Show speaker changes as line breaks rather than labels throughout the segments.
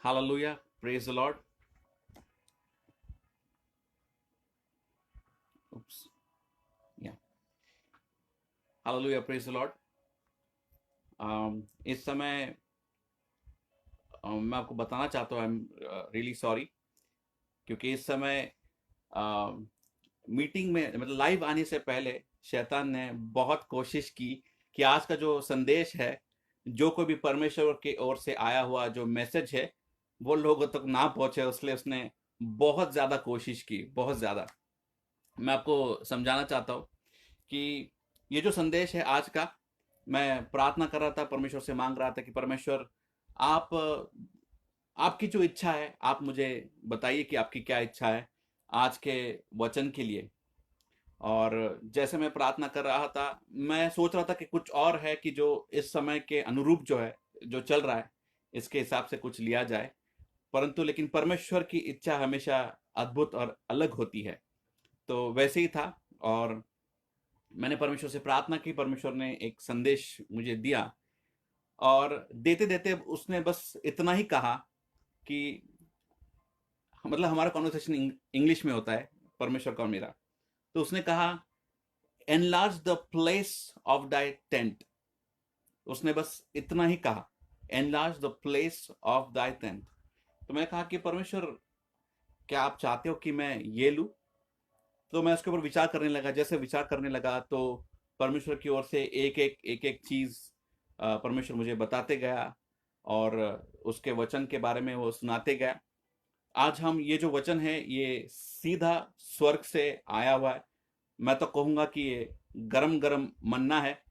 Hallelujah. Praise the Lord. Oops. Yeah. Hallelujah. Praise the Lord. इस समय मैं आपको बताना चाहता हूँ, आई एम रियली सॉरी, क्योंकि इस समय मीटिंग में मतलब लाइव आने से पहले शैतान ने बहुत कोशिश की कि आज का जो संदेश है, जो कोई भी परमेश्वर की ओर से आया हुआ जो मैसेज है, वो लोगों तक ना पहुंचे, इसलिए उसने बहुत ज़्यादा कोशिश की, बहुत ज़्यादा। मैं आपको समझाना चाहता हूँ कि ये जो संदेश है आज का, मैं प्रार्थना कर रहा था, परमेश्वर से मांग रहा था कि परमेश्वर, आप आपकी जो इच्छा है आप मुझे बताइए कि आपकी क्या इच्छा है आज के वचन के लिए। और जैसे मैं प्रार्थना कर रहा था, मैं सोच रहा था कि कुछ और है कि जो इस समय के अनुरूप जो है, जो चल रहा है, इसके हिसाब से कुछ लिया जाए। परंतु लेकिन परमेश्वर की इच्छा हमेशा अद्भुत और अलग होती है, तो वैसे ही था। और मैंने परमेश्वर से प्रार्थना की, परमेश्वर ने एक संदेश मुझे दिया, और देते देते उसने बस इतना ही कहा कि मतलब हमारा कॉन्वर्सेशन इंग्लिश में होता है, परमेश्वर का और मेरा। तो उसने कहा, enlarge the place of thy tent. उसने बस इतना ही कहा, enlarge the place of thy tent. तो मैं कहा कि परमेश्वर, क्या आप चाहते हो कि मैं ये लूं? तो मैं उसके ऊपर विचार करने लगा। जैसे विचार करने लगा तो परमेश्वर की ओर से एक एक चीज परमेश्वर मुझे बताते गया, और उसके वचन के बारे में वो सुनाते गया। आज हम ये जो वचन है, ये सीधा स्वर्ग से आया हुआ है। मैं तो कहूंगा कि ये गरम गरम मन्ना है,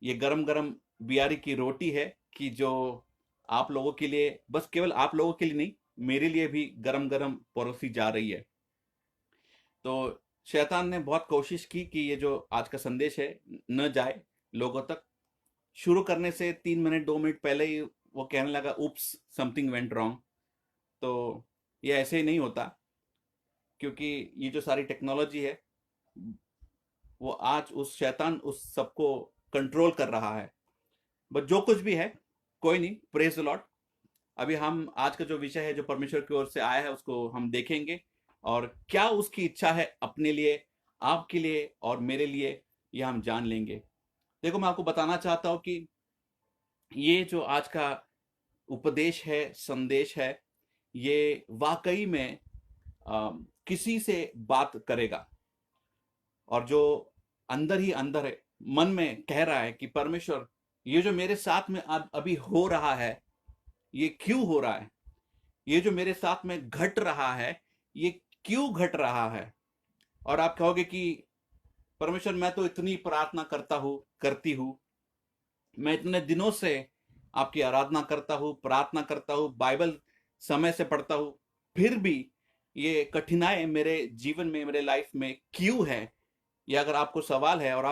ये गरम गरम बियारी की रोटी है, कि जो आप लोगों के लिए, बस केवल आप लोगों के लिए नहीं, मेरे लिए भी गरम गरम परोसी जा रही है। तो शैतान ने बहुत कोशिश की कि ये जो आज का संदेश है न जाए लोगों तक। शुरू करने से 3 मिनट 2 मिनट पहले ही वो कहने लगा, उप्स, समथिंग वेंट रॉन्ग। तो ये ऐसे ही नहीं होता, क्योंकि ये जो सारी टेक्नोलॉजी है, वो आज उस शैतान उस सबको कंट्रोल कर रहा है। बट जो कुछ भी है, कोई नहीं, प्रेज द लॉर्ड। अभी हम आज का जो विषय है, जो परमेश्वर की ओर से आया है, उसको हम देखेंगे, और क्या उसकी इच्छा है अपने लिए, आपके लिए और मेरे लिए, ये हम जान लेंगे। देखो, मैं आपको बताना चाहता हूं कि ये जो आज का उपदेश है, संदेश है, ये वाकई में किसी से बात करेगा, और जो अंदर ही अंदर है, मन में कह रहा है कि परमेश्वर, ये जो मेरे साथ में अभी हो रहा है, ये क्यों हो रहा है? ये जो मेरे साथ में घट रहा है, ये क्यों घट रहा है? और आप कहोगे कि परमेश्वर, मैं तो इतनी प्रार्थना करता हूं, करती हूं, मैं इतने दिनों से आपकी आराधना करता हूँ, प्रार्थना करता हूँ, बाइबल समय से पढ़ता हूँ, फिर भी ये कठिनाई मेरे जीवन में, मेरे लाइफ में क्यों है? ये अगर आपको सवाल है, और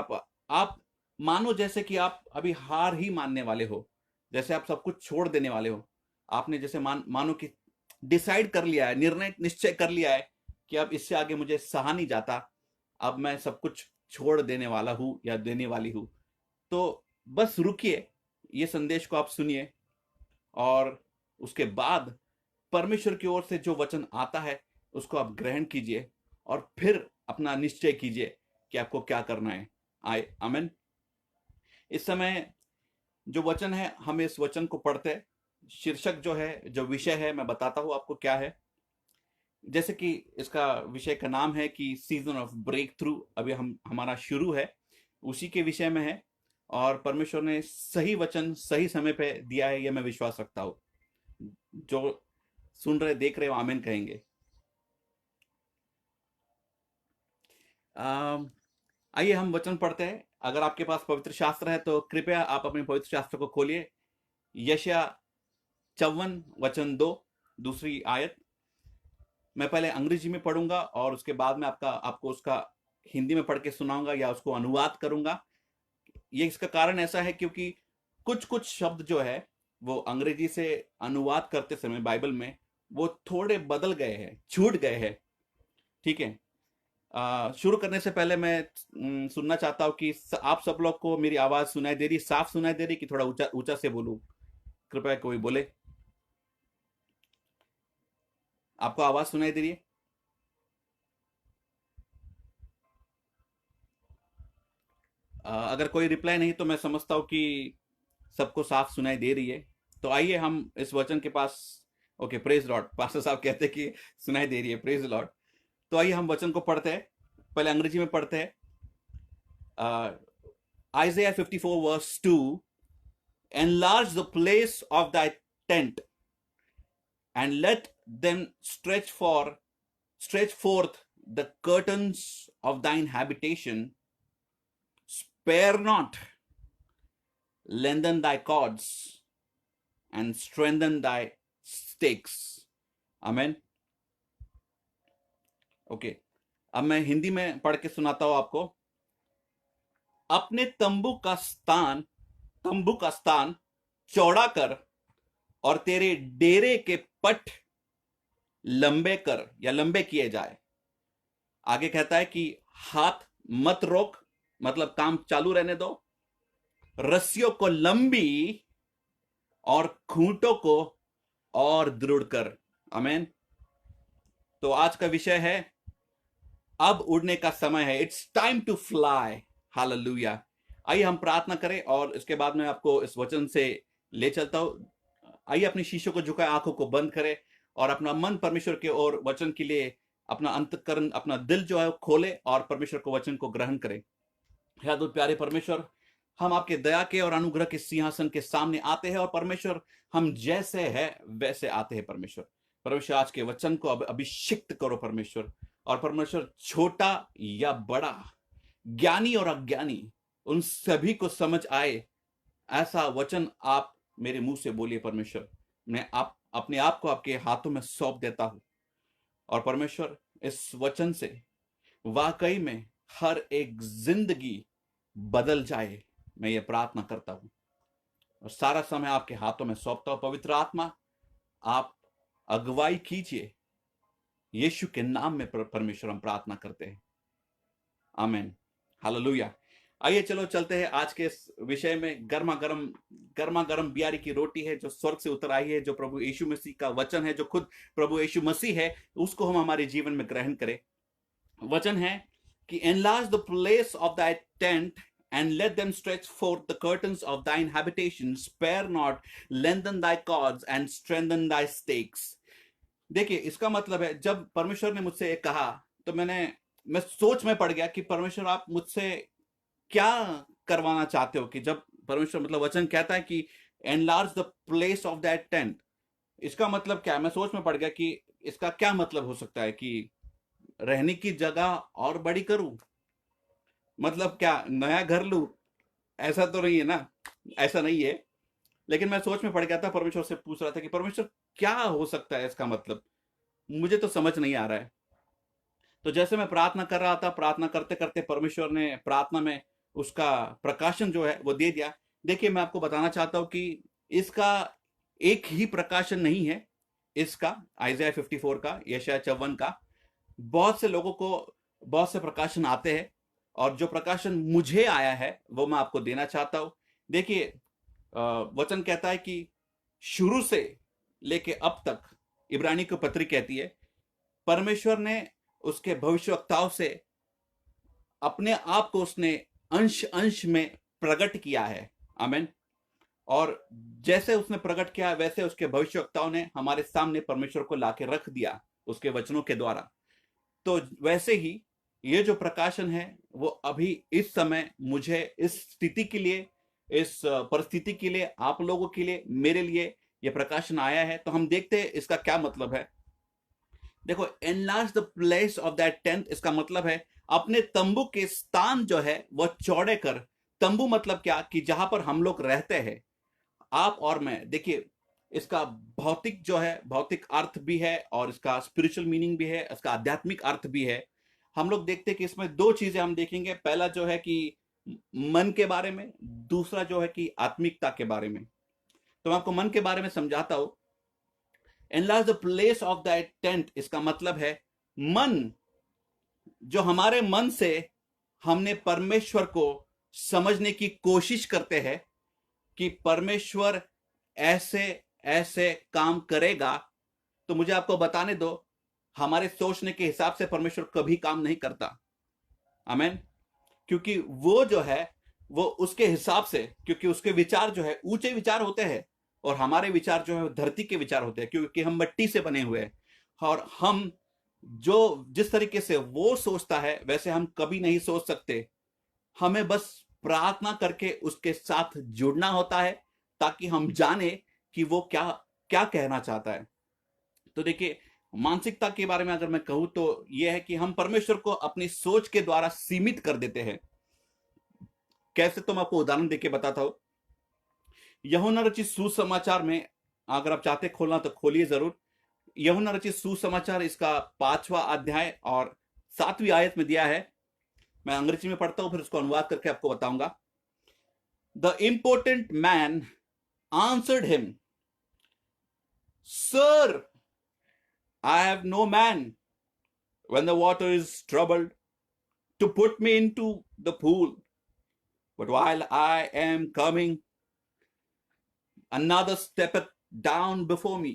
आप मानो जैसे कि आप अभी हार ही मानने वाले हो, जैसे आप सब कुछ छोड़ देने वाले हो। आपने जैसे मानो कि डिसाइड कर लिया है, निर्णय निश्चय कर लिया है कि अब इससे आगे मुझे सहा नहीं जाता, अब मैं सब कुछ छोड़ देने वाला हूं या देने वाली हूं। तो बस रुकिए, ये संदेश को आप सुनिए, और उसके बाद परमेश्वर की ओर से जो वचन आता है, उसको आप ग्रहण कीजिए, और फिर अपना निश्चय कीजिए कि आपको क्या करना है। आए, अमेन। इस समय जो वचन है, हम इस वचन को पढ़ते हैं। शीर्षक जो है, जो विषय है, मैं बताता हूं आपको क्या है। जैसे कि इसका विषय का नाम है कि सीजन ऑफ ब्रेक थ्रू, अभी हम हमारा शुरू है, उसी के विषय में है। और परमेश्वर ने सही वचन सही समय पे दिया है, यह मैं विश्वास रखता हूँ। जो सुन रहे देख रहे हो, आमीन कहेंगे। आम, आइए हम वचन पढ़ते हैं। अगर आपके पास पवित्र शास्त्र है तो कृपया आप अपने पवित्र शास्त्र को खोलिए। यशया 54 वचन 2, दूसरी आयत। मैं पहले अंग्रेजी में पढ़ूंगा, और उसके बाद में आपको उसका हिंदी में पढ़ के सुनाऊंगा या उसको अनुवाद करूंगा। ये इसका कारण ऐसा है क्योंकि कुछ कुछ शब्द जो है, वो अंग्रेजी से अनुवाद करते समय बाइबल में वो थोड़े बदल गए हैं, छूट गए हैं। ठीक है। शुरू करने से पहले मैं सुनना चाहता हूँ कि आप सब लोग को मेरी आवाज सुनाई दे रही, साफ सुनाई दे रही, कि थोड़ा ऊंचा ऊंचा से बोलूं? कृपया कोई बोले। आपको आवाज सुनाई दे रही है? अगर कोई रिप्लाई नहीं तो मैं समझता हूं कि सबको साफ सुनाई दे रही है। तो आइए हम इस वचन के पास। Okay, praise Lord. पास्टर साहब कहते हैं कि सुनाई दे रही है, प्रेज लॉर्ड। तो आइए हम वचन को पढ़ते हैं। पहले अंग्रेजी में पढ़ते हैं। Isaiah 54 verse 2, enlarge the place of thy tent and let them stretch forth the curtains of thine habitation. Spare not, lengthen thy cords and strengthen thy stakes. Amen. Okay, अब मैं हिंदी में पढ़ के सुनाता हूं आपको। अपने तंबू का स्थान चौड़ा कर और तेरे डेरे के पट लंबे कर या लंबे किए जाए। आगे कहता है कि हाथ मत रोक, मतलब काम चालू रहने दो। रस्सियों को लंबी और खूंटों को और दृढ़ कर। आमीन। तो आज का विषय है, अब उड़ने का समय है। It's time to fly. Hallelujah. आइए हम प्रार्थना करें और इसके बाद में आपको इस वचन से ले चलता हूं। आइए अपनी शीशों को झुकाए, आंखों को बंद करें और अपना मन परमेश्वर के और वचन के लिए अपना अंतकरण, अपना दिल जो है खोले और परमेश्वर को वचन को ग्रहण करें। यादव प्यारे परमेश्वर, हम आपके दया के और अनुग्रह के सिंहासन के सामने आते हैं और परमेश्वर हम जैसे है वैसे आते हैं। परमेश्वर आज के वचन को अब अभिषिक्त करो परमेश्वर। और परमेश्वर छोटा या बड़ा, ज्ञानी और अज्ञानी, उन सभी को समझ आए ऐसा वचन आप मेरे मुंह से बोलिए परमेश्वर। मैं अपने आप को आपके हाथों में सौंप देता हूं और परमेश्वर इस वचन से वाकई में हर एक जिंदगी बदल जाए, मैं ये प्रार्थना करता हूं और सारा समय आपके हाथों में सौंपता हूं। पवित्र आत्मा, आप अगुवाई कीजिए। यीशु के नाम में परमेश्वर हम प्रार्थना करते हैं, आमीन। हालेलुया। आइए चलो चलते हैं आज के इस विषय में। गर्मा गर्म बियारी की रोटी है जो स्वर्ग से उतर आई है, जो प्रभु यीशु मसीह का वचन है, जो खुद प्रभु यीशु मसीह है, उसको हम हमारे जीवन में ग्रहण करें। वचन है कि enlarge the place of thy tent and let them stretch forth the curtains of thine habitation. Spare not, lengthen thy cords and strengthen thy stakes. देखिए, इसका मतलब है, जब परमेश्वर ने मुझसे एक कहा तो मैं सोच में पड़ गया कि परमेश्वर आप मुझसे क्या करवाना चाहते हो। कि जब परमेश्वर मतलब वचन कहता है कि enlarge the place of that tent, इसका मतलब क्या है? मैं सोच में पड़ गया कि इसका क्या मतलब हो सकता है कि रहने की जगह और बड़ी करूं, मतलब क्या नया घर लूं? ऐसा तो नहीं है ना, ऐसा नहीं है। लेकिन मैं सोच में पड़ गया था, परमेश्वर से पूछ रहा था कि परमेश्वर क्या हो सकता है इसका मतलब, मुझे तो समझ नहीं आ रहा है। तो जैसे मैं प्रार्थना कर रहा था, प्रार्थना करते करते परमेश्वर ने प्रार्थना में उसका प्रकाशन जो है वो दे दिया। देखिए, मैं आपको बताना चाहता हूं कि इसका एक ही प्रकाशन नहीं है। इसका आइज़ाया 54 का, यशायाह 54 का, बहुत से लोगों को बहुत से प्रकाशन आते हैं और जो प्रकाशन मुझे आया है वो मैं आपको देना चाहता हूं। देखिए, वचन कहता है कि शुरू से लेके अब तक, इब्रानी को पत्री कहती है, परमेश्वर ने उसके भविष्यवक्ताओं से अपने आप को उसने अंश अंश में प्रकट किया है। आमीन। और जैसे उसने प्रकट किया वैसे उसके भविष्यवक्ताओं ने हमारे सामने परमेश्वर को लाके रख दिया उसके वचनों के द्वारा। तो वैसे ही ये जो प्रकाशन है वो अभी इस समय मुझे इस स्थिति के लिए, इस परिस्थिति के लिए, आप लोगों के लिए, मेरे लिए ये प्रकाशन आया है। तो हम देखते हैं इसका क्या मतलब है। देखो, enlarge the place of that tent, इसका मतलब है अपने तंबू के स्थान जो है वो चौड़े कर। तंबू मतलब क्या? कि जहां पर हम लोग रहते हैं, आप और मैं। देखिए, इसका भौतिक जो है, भौतिक अर्थ भी है और इसका स्पिरिचुअल मीनिंग भी है, इसका आध्यात्मिक अर्थ भी है। हम लोग देखते हैं कि इसमें दो चीजें हम देखेंगे। पहला जो है कि मन के बारे में, दूसरा जो है कि आत्मिकता के बारे में। तो मैं आपको मन के बारे में समझाता हूं। Enlarge the place of that tent, इसका मतलब है मन, जो हमारे मन से हमने परमेश्वर को समझने की कोशिश करते हैं कि परमेश्वर ऐसे ऐसे काम करेगा। तो मुझे आपको बताने दो, हमारे सोचने के हिसाब से परमेश्वर कभी काम नहीं करता। आमेन। क्योंकि वो जो है वो उसके हिसाब से, क्योंकि उसके विचार जो है ऊंचे विचार होते हैं और हमारे विचार जो है धरती के विचार होते हैं, क्योंकि हम मिट्टी से बने हुए हैं। और हम जो जिस तरीके से वो सोचता है वैसे हम कभी नहीं सोच सकते। हमें बस प्रार्थना करके उसके साथ जुड़ना होता है ताकि हम जाने कि वो क्या क्या कहना चाहता है। तो देखिए, मानसिकता के बारे में अगर मैं कहूं तो यह है कि हम परमेश्वर को अपनी सोच के द्वारा सीमित कर देते हैं। कैसे, तो मैं आपको उदाहरण देके बताता हूं। यूहन्ना रचित सुसमाचार में, अगर आप चाहते खोलना तो खोलिए जरूर। यूहन्ना रचित सुसमाचार, इसका 5वां अध्याय और 7वीं आयत में दिया है। मैं अंग्रेजी में पढ़ता हूं, फिर उसको अनुवाद करके आपको बताऊंगा। The important man answered him, sir, I have no man when the water is troubled to put me into the pool, but while I am coming, another steppeth down before me.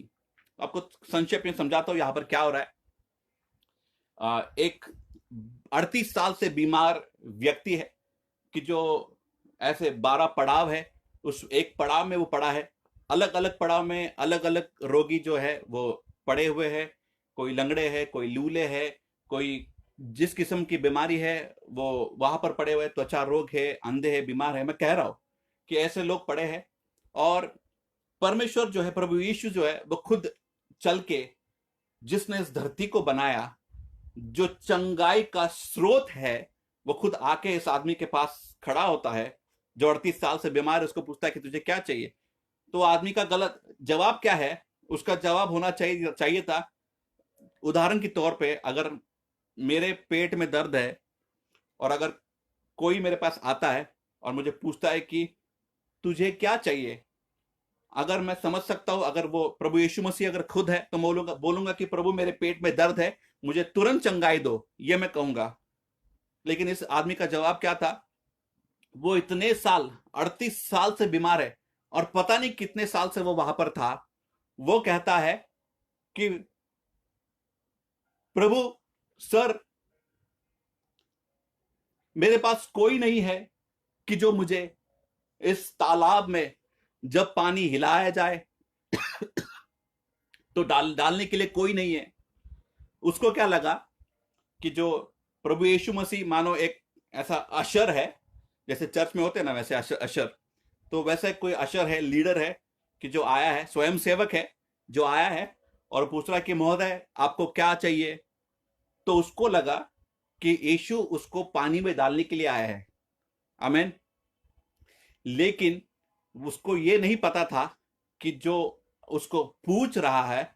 आपको संक्षेप में समझाता हूं यहां पर क्या हो रहा है। एक 38 साल से बीमार व्यक्ति है कि जो ऐसे 12 पड़ाव है, उस एक पड़ाव में वो पड़ा है। अलग अलग पड़ाव में अलग अलग रोगी जो है वो पड़े हुए हैं। कोई लंगड़े है, कोई लूले है, कोई जिस किस्म की बीमारी है वो वहां पर पड़े हुए, त्वचा रोग है, अंधे है, बीमार है। मैं कह रहा हूं कि ऐसे लोग पड़े हैं। और परमेश्वर जो है, प्रभु यीशु जो है, वो खुद चल के, जिसने इस धरती को बनाया, जो चंगाई का स्रोत है, वो खुद आके इस आदमी के पास खड़ा होता है जो 38 साल से बीमार है। उसको पूछता है कि तुझे क्या चाहिए। तो आदमी का गलत जवाब क्या है? उसका जवाब होना चाहिए था, उदाहरण के तौर पे, अगर मेरे पेट में दर्द है और अगर कोई मेरे पास आता है और मुझे पूछता है कि तुझे क्या चाहिए, अगर मैं समझ सकता हूं, अगर वो प्रभु यीशु मसीह अगर खुद है तो बोलूंगा कि प्रभु मेरे पेट में दर्द है, मुझे तुरंत चंगाई दो, ये मैं कहूंगा। लेकिन इस आदमी का जवाब क्या था? वो इतने साल, 38 साल से बीमार है और पता नहीं कितने साल से वो वहां पर था। वो कहता है कि प्रभु, सर, मेरे पास कोई नहीं है कि जो मुझे इस तालाब में जब पानी हिलाया जाए तो डालने के लिए कोई नहीं है। उसको क्या लगा कि जो प्रभु यीशु मसीह मानो एक ऐसा अशर है, जैसे चर्च में होते हैं ना वैसे अशर, तो वैसे कोई अशर है, लीडर है कि जो आया है, स्वयं सेवक है जो आया है और पूछ रहा है कि महोदय आपको क्या चाहिए। तो उसको लगा कि यीशु उसको पानी में डालने के लिए आया है। आमीन। लेकिन उसको ये नहीं पता था कि जो उसको पूछ रहा है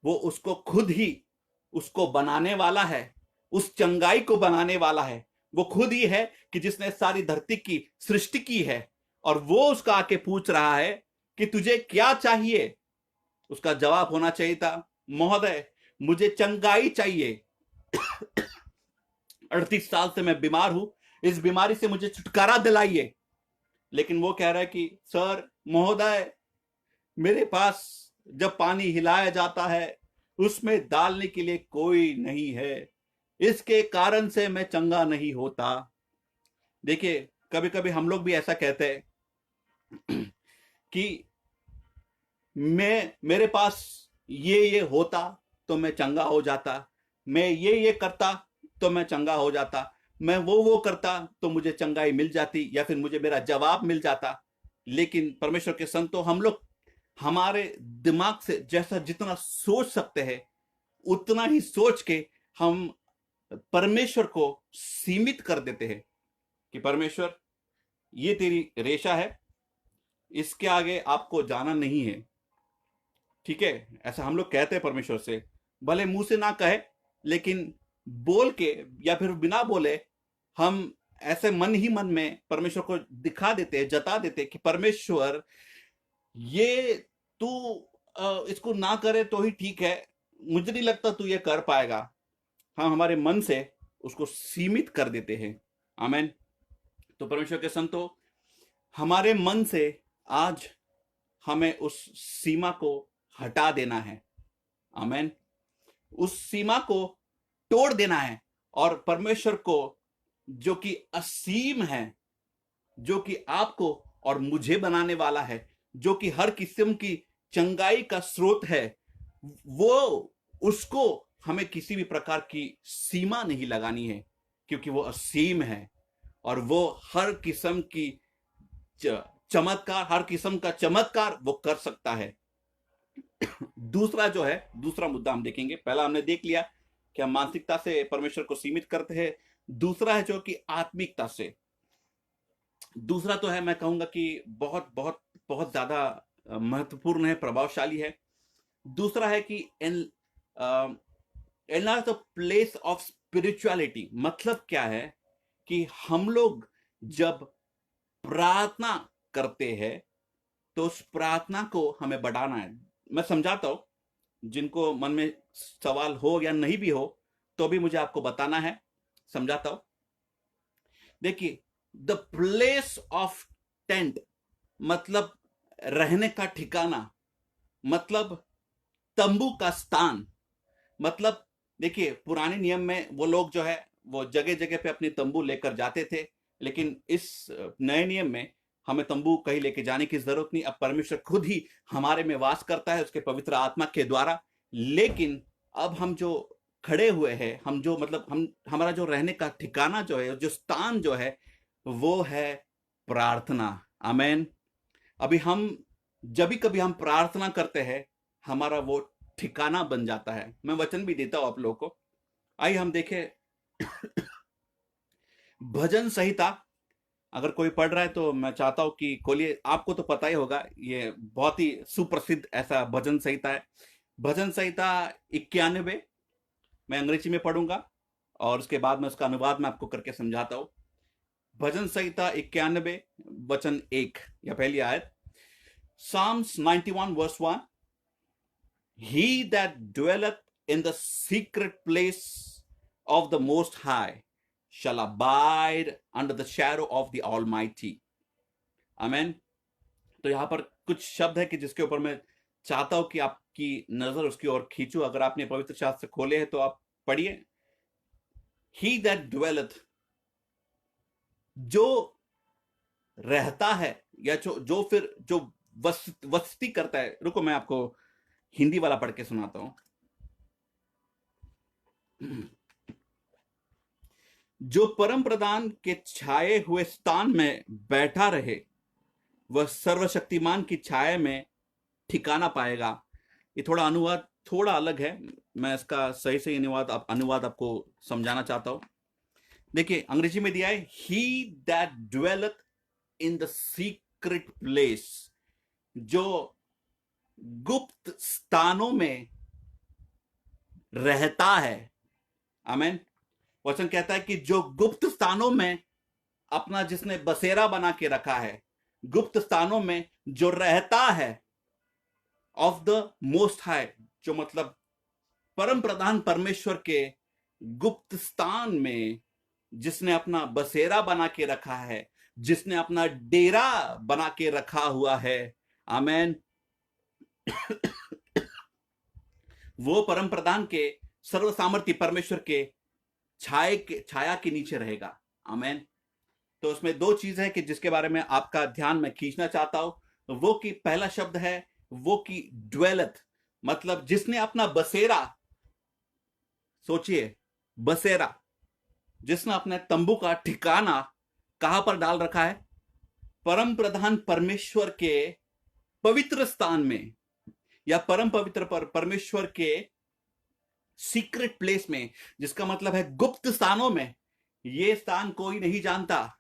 वो उसको खुद ही उसको बनाने वाला है, उस चंगाई को बनाने वाला है। वो खुद ही है कि जिसने सारी धरती की सृष्टि की है, और वो उसका आके पूछ रहा है कि तुझे क्या चाहिए। उसका जवाब होना चाहिए था, महोदय मुझे चंगाई चाहिए। 38 साल से मैं बीमार हूं, इस बीमारी से मुझे छुटकारा दिलाइए। लेकिन वो कह रहा है कि सर, महोदय, मेरे पास जब पानी हिलाया जाता है उसमें डालने के लिए कोई नहीं है, इसके कारण से मैं चंगा नहीं होता। देखिए, कभी कभी हम लोग भी ऐसा कहते हैं कि मेरे पास ये होता तो मैं चंगा हो जाता, मैं ये करता तो मैं चंगा हो जाता, मैं वो करता तो मुझे चंगाई मिल जाती, या फिर मुझे मेरा जवाब मिल जाता। लेकिन परमेश्वर के संतों, हम लोग हमारे दिमाग से जैसा जितना सोच सकते हैं उतना ही सोच के हम परमेश्वर को सीमित कर देते हैं कि परमेश्वर, ये तेरी रेशा है, इसके आगे आपको जाना नहीं है। ठीक है, ऐसा हम लोग कहते हैं परमेश्वर से, भले मुंह से ना कहे लेकिन बोल के या फिर बिना बोले हम ऐसे मन ही मन में परमेश्वर को दिखा देते, जता देते कि परमेश्वर, ये तू इसको ना करे तो ही ठीक है, मुझे नहीं लगता तू ये कर पाएगा। हम हमारे मन से उसको सीमित कर देते हैं। आमेन। तो परमेश्वर के संतो, हमारे मन से आज हमें उस सीमा को हटा देना है। आमेन। उस सीमा को तोड़ देना है और परमेश्वर को, जो कि असीम है, जो कि आपको और मुझे बनाने वाला है, जो कि हर किस्म की चंगाई का स्रोत है, वो उसको हमें किसी भी प्रकार की सीमा नहीं लगानी है, क्योंकि वो असीम है और वो हर किस्म की चमत्कार, हर किस्म का चमत्कार वो कर सकता है। दूसरा जो है, दूसरा मुद्दा हम देखेंगे। पहला हमने देख लिया कि हम मानसिकता से परमेश्वर को सीमित करते हैं। दूसरा है जो कि आत्मिकता से। दूसरा तो है, मैं कहूंगा कि बहुत बहुत बहुत ज्यादा महत्वपूर्ण है, प्रभावशाली है। दूसरा है कि द प्लेस ऑफ स्पिरिचुअलिटी। मतलब क्या है कि हम लोग जब प्रार्थना करते हैं तो उस प्रार्थना को हमें बढ़ाना है। मैं समझाता हूं, जिनको मन में सवाल हो या नहीं भी हो तो भी मुझे आपको बताना है, समझाता हूं। देखिए, द प्लेस ऑफ टेंट मतलब रहने का ठिकाना, मतलब तंबू का स्थान। मतलब देखिए, पुराने नियम में वो लोग जो है वो जगह जगह पे अपने तंबू लेकर जाते थे, लेकिन इस नए नियम में हमें तंबू कहीं लेके जाने की जरूरत नहीं। अब परमेश्वर खुद ही हमारे में वास करता है उसके पवित्र आत्मा के द्वारा। लेकिन अब हम जो खड़े हुए हैं, हम जो मतलब हम हमारा जो रहने का ठिकाना जो है, जो स्थान जो है, वो है प्रार्थना। आमेन। अभी हम जब भी कभी हम प्रार्थना करते हैं, हमारा वो ठिकाना बन जाता है। मैं वचन भी देता हूं आप लोगों को। आइए हम देखें भजन संहिता। अगर कोई पढ़ रहा है तो मैं चाहता हूं कि खोलिए। आपको तो पता ही होगा, ये बहुत ही सुप्रसिद्ध ऐसा भजन संहिता है। भजन संहिता 91। मैं अंग्रेजी में पढ़ूंगा और उसके बाद में उसका अनुवाद मैं आपको करके समझाता हूं। भजन संहिता 91 वचन 1 या पहली आयत। Psalms 91 verse 1. He that dwelleth in the secret place of the Most High shall abide under the shadow of the Almighty. Amen. तो यहां पर कुछ शब्द है कि जिसके ऊपर मैं चाहता हूं कि आपकी नजर उसकी ओर खींचू। अगर आपने पवित्र शास्त्र खोले हैं तो आप पढ़िए। He that dwelleth, जो रहता है या जो वस्ती करता है। रुको, मैं आपको हिंदी वाला पढ़ के सुनाता हूं। जो परम प्रधान के छाए हुए स्थान में बैठा रहे, वह सर्वशक्तिमान की छाया में ठिकाना पाएगा। ये थोड़ा अनुवाद थोड़ा अलग है, मैं इसका सही अनुवाद आपको समझाना चाहता हूं। देखिए, अंग्रेजी में दिया है, he that dwelleth in the secret place, जो गुप्त स्थानों में रहता है। आमेन। वचन कहता है कि जो गुप्त स्थानों में अपना जिसने बसेरा बना के रखा है, गुप्त स्थानों में जो रहता है, ऑफ द मोस्ट हाई, जो मतलब परम प्रधान परमेश्वर के गुप्त स्थान में जिसने अपना बसेरा बना के रखा है, जिसने अपना डेरा बना के रखा हुआ है। आमेन। वो परम प्रधान के सर्व सामर्थ्य परमेश्वर के छाया के नीचे रहेगा। आमेन। तो उसमें दो चीज है कि जिसके बारे में आपका ध्यान मैं खींचना चाहता हूं। वो कि पहला शब्द है वो कि ड्वेलथ, मतलब जिसने अपना बसेरा, सोचिए बसेरा, जिसने अपने तंबू का ठिकाना कहां पर डाल रखा है? परम प्रधान परमेश्वर के पवित्र स्थान में, या परम पवित्र परमेश्वर के सीक्रेट प्लेस में, जिसका मतलब है गुप्त स्थानों में। ये स्थान कोई नहीं जानता,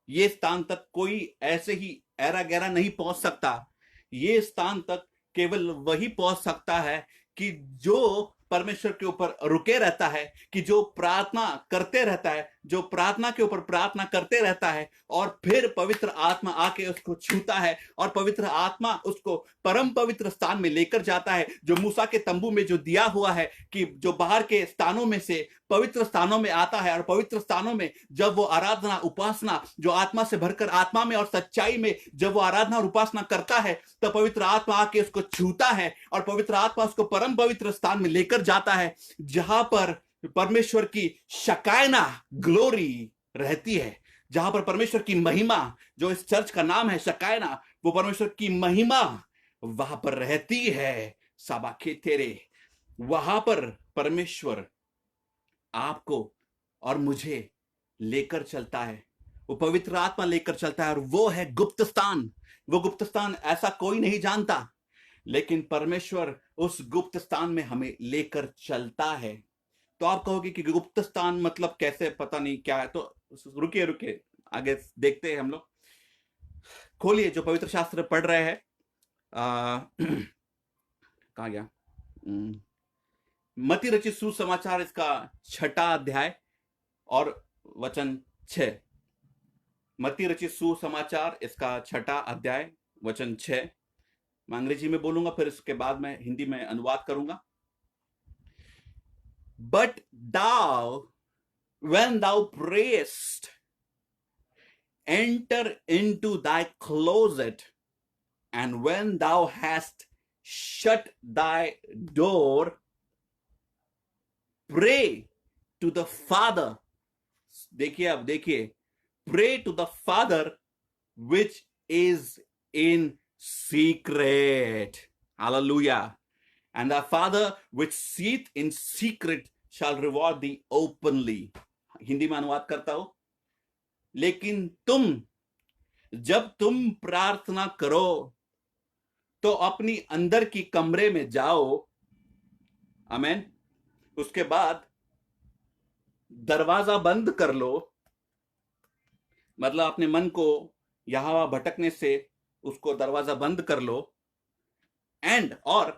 ये स्थान तक कोई ऐसे ही ऐरा गैरा नहीं पहुंच सकता। ये स्थान तक केवल वही पहुंच सकता है कि जो परमेश्वर के ऊपर रुके रहता है, कि जो प्रार्थना करते रहता है, जो प्रार्थना के ऊपर प्रार्थना करते रहता है, और फिर पवित्र आत्मा आके उसको छूता है और पवित्र आत्मा उसको परम पवित्र स्थान में लेकर जाता है, जो मूसा के तंबू में जो दिया हुआ है कि जो बाहर के स्थानों में से पवित्र स्थानों में आता है। और पवित्र स्थानों में जब वो आराधना उपासना जो आत्मा से भरकर, आत्मा में और सच्चाई में जब वो आराधना और उपासना करता है, तो पवित्र आत्मा आके उसको छूता है और पवित्र आत्मा उसको परम पवित्र स्थान में लेकर लेकर जाता है, जहां पर परमेश्वर की शकायना ग्लोरी रहती है, जहां पर परमेश्वर की महिमा, जो इस चर्च का नाम है शकायना, वो परमेश्वर की महिमा वहां पर रहती है। साबाके तेरे, वहां पर परमेश्वर आपको और मुझे लेकर चलता है, वो पवित्र आत्मा लेकर चलता है, और वो है गुप्त स्थान। वो गुप्त स्थान ऐसा कोई नहीं जानता, लेकिन परमेश्वर उस गुप्त स्थान में हमें लेकर चलता है। तो आप कहोगे कि गुप्त स्थान मतलब कैसे, पता नहीं क्या है, तो रुकिए रुकिए, आगे देखते हैं हम लोग। खोलिए जो पवित्र शास्त्र पढ़ रहे हैं, कहा गया, मत्ती रचित सुसमाचार, इसका 6 अध्याय और वचन 6। मत्ती रचित सुसमाचार, इसका 6 अध्याय वचन 6। मैं अंग्रेजी में बोलूंगा, फिर इसके बाद मैं हिंदी में अनुवाद करूंगा। But thou, when thou prayest, enter into thy closet, and when thou hast shut thy door, pray to the Father. देखिए, अब देखिए, pray to the Father which is in secret. Hallelujah. And thy Father which seeth in secret shall reward thee openly. Hindi में अनुवाद करता हूं, लेकिन जब तुम प्रार्थना करो तो अपनी अंदर की कमरे में जाओ, आमेन, उसके बाद दरवाजा बंद कर लो, मतलब अपने मन को यहां वहां भटकने से उसको दरवाजा बंद कर लो, एंड और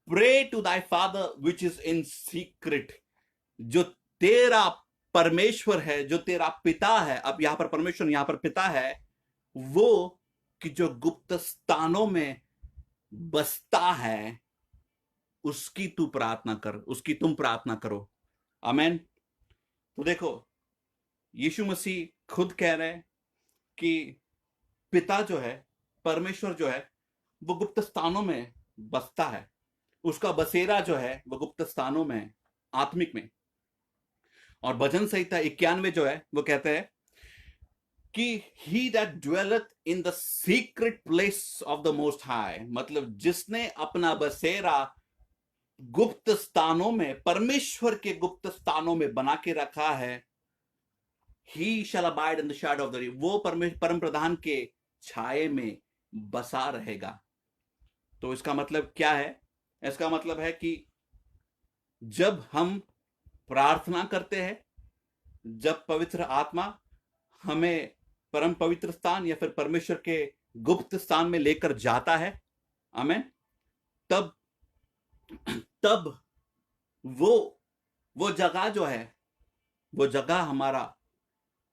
pray to thy father which is in secret. जो तेरा परमेश्वर है, जो तेरा पिता है, अब यहां पर परमेश्वर, यहां पर पिता है, वो कि जो गुप्त स्थानों में बसता है, उसकी तू प्रार्थना कर, उसकी तुम प्रार्थना करो। आमेन। तो देखो, यीशु मसीह खुद कह रहे हैं कि पिता जो है, परमेश्वर जो है, वो गुप्त स्थानों में बसता है, उसका बसेरा जो है वो गुप्त स्थानों में, आत्मिक में। और भजन संहिता 91 जो है वो कहते हैं कि he that dwelleth in the secret place of the most high, मतलब जिसने अपना बसेरा गुप्त स्थानों में, परमेश्वर के गुप्त स्थानों में बना के रखा है, he shall abide in the shadow of the Almighty, वो परम प्रधान के छाये में बसा रहेगा। तो इसका मतलब क्या है? इसका मतलब है कि जब हम प्रार्थना करते हैं, जब पवित्र आत्मा हमें परम पवित्र स्थान या फिर परमेश्वर के गुप्त स्थान में लेकर जाता है, आमेन, तब वो जगह जो है, वो जगह हमारा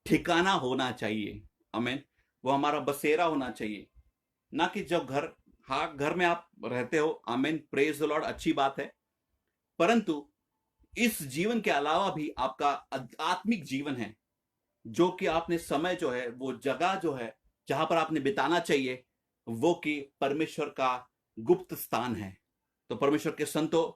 ठिकाना होना चाहिए, आमेन, वो हमारा बसेरा होना चाहिए। ना कि जब घर में आप रहते हो, आमेन, प्रेज द लॉर्ड, अच्छी बात है, परंतु इस जीवन के अलावा भी आपका आत्मिक जीवन है, जो कि आपने समय जो है, वो जगह जो है जहां पर आपने बिताना चाहिए, वो कि परमेश्वर का गुप्त स्थान है। तो परमेश्वर के संतों,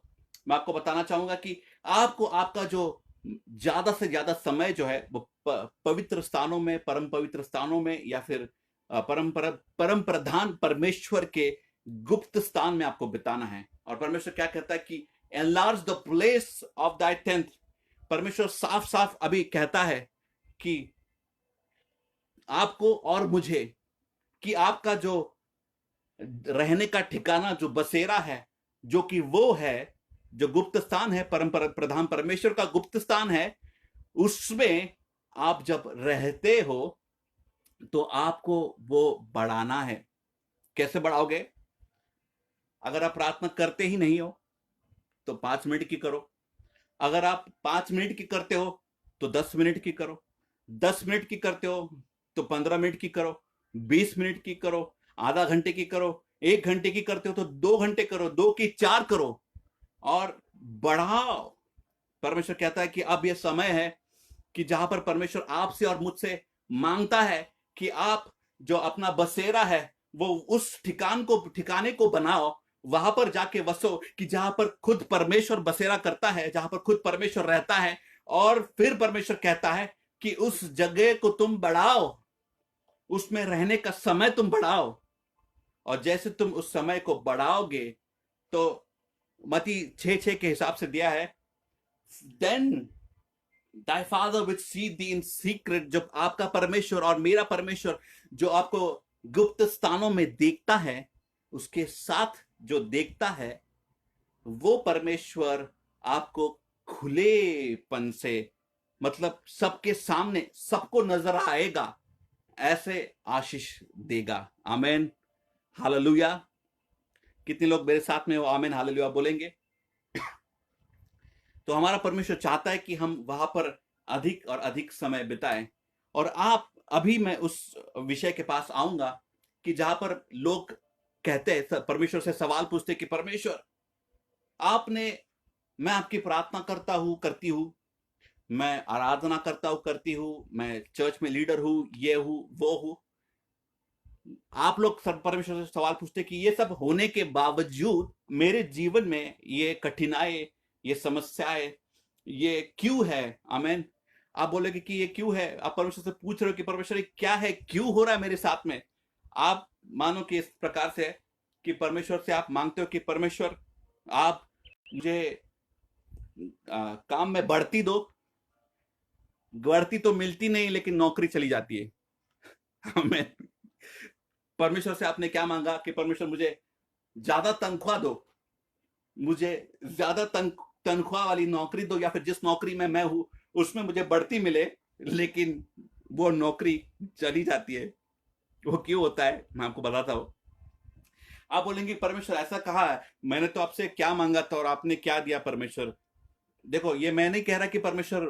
मैं आपको बताना चाहूंगा कि आपको आपका जो ज्यादा से ज्यादा समय जो है वो पवित्र स्थानों में, परम पवित्र स्थानों में, या फिर परम प्रधान परमेश्वर के गुप्त स्थान में आपको बिताना है। और परमेश्वर क्या कहता है कि enlarge the place of thy tent। परमेश्वर साफ साफ अभी कहता है कि आपको और मुझे, कि आपका जो रहने का ठिकाना, जो बसेरा है, जो कि वो है, जो गुप्त स्थान है, परम प्रधान परमेश्वर का गुप्त स्थान है, उसमें आप जब रहते हो तो आपको वो बढ़ाना है। कैसे बढ़ाओगे? अगर आप प्रार्थना करते ही नहीं हो तो 5 मिनट की करो। अगर आप 5 मिनट की करते हो तो 10 मिनट की करो। 10 मिनट की करते हो तो 15 मिनट की करो। 20 मिनट की करो, आधा घंटे की करो, 1 घंटे की करते हो तो 2 घंटे करो, 2 की 4 करो, और बढ़ाओ। परमेश्वर कहता है कि अब यह समय है कि जहां पर परमेश्वर आपसे और मुझसे मांगता है कि आप जो अपना बसेरा है वो उस ठिकाने को बनाओ, वहां पर जाके बसो कि जहां पर खुद परमेश्वर बसेरा करता है, जहां पर खुद परमेश्वर रहता है। और फिर परमेश्वर कहता है कि उस जगह को तुम बढ़ाओ, उसमें रहने का समय तुम बढ़ाओ। और जैसे तुम उस समय को बढ़ाओगे, तो मती 6:6 के हिसाब से दिया है, देन दाई फादर विच सी दी इन सीक्रेट, जब आपका परमेश्वर और मेरा परमेश्वर जो आपको गुप्त स्थानों में देखता है, उसके साथ जो देखता है, वो परमेश्वर आपको खुलेपन से, मतलब सबके सामने सबको नजर आएगा, ऐसे आशीष देगा। आमेन, हालेलुया। कितने लोग मेरे साथ में वो आमेन हालेलुया बोलेंगे? तो हमारा परमेश्वर चाहता है कि हम वहां पर अधिक और अधिक समय बिताएं। और आप अभी मैं उस विषय के पास आऊंगा कि जहां पर लोग कहते हैं, परमेश्वर से सवाल पूछते कि परमेश्वर आपने, मैं आपकी प्रार्थना करता हूं, करती हूं, मैं आराधना करता हूं, करती हूं, मैं चर्च में लीडर हूं, ये हूं, वो हूं। आप लोग सब परमेश्वर से सवाल पूछते कि ये सब होने के बावजूद मेरे जीवन में ये कठिनाई, ये समस्याएं, ये क्यों है? आमेन। आप बोलोगे कि ये क्यों है? आप परमेश्वर से पूछ रहे हो कि परमेश्वर ये क्या है, क्यों हो रहा है मेरे साथ में? आप मानो कि इस प्रकार से है कि परमेश्वर से आप मांगते हो कि परमेश्वर आप मुझे काम में बढ़ती दो। बढ़ती तो मिलती नहीं, लेकिन नौकरी चली जाती है। आमेन। परमेश्वर से आपने क्या मांगा कि परमेश्वर मुझे ज्यादा तनख्वाह दो, मुझे ज्यादा तनख्वाह वाली नौकरी दो, या फिर जिस नौकरी में मैं हूं उसमें मुझे बढ़ती मिले, लेकिन वो नौकरी चली जाती है। वो क्यों होता है मैं आपको बताता हूं। आप बोलेंगे परमेश्वर ऐसा कहा है, मैंने तो आपसे क्या मांगा था और आपने क्या दिया परमेश्वर? देखो, ये मैं नहीं कह रहा कि परमेश्वर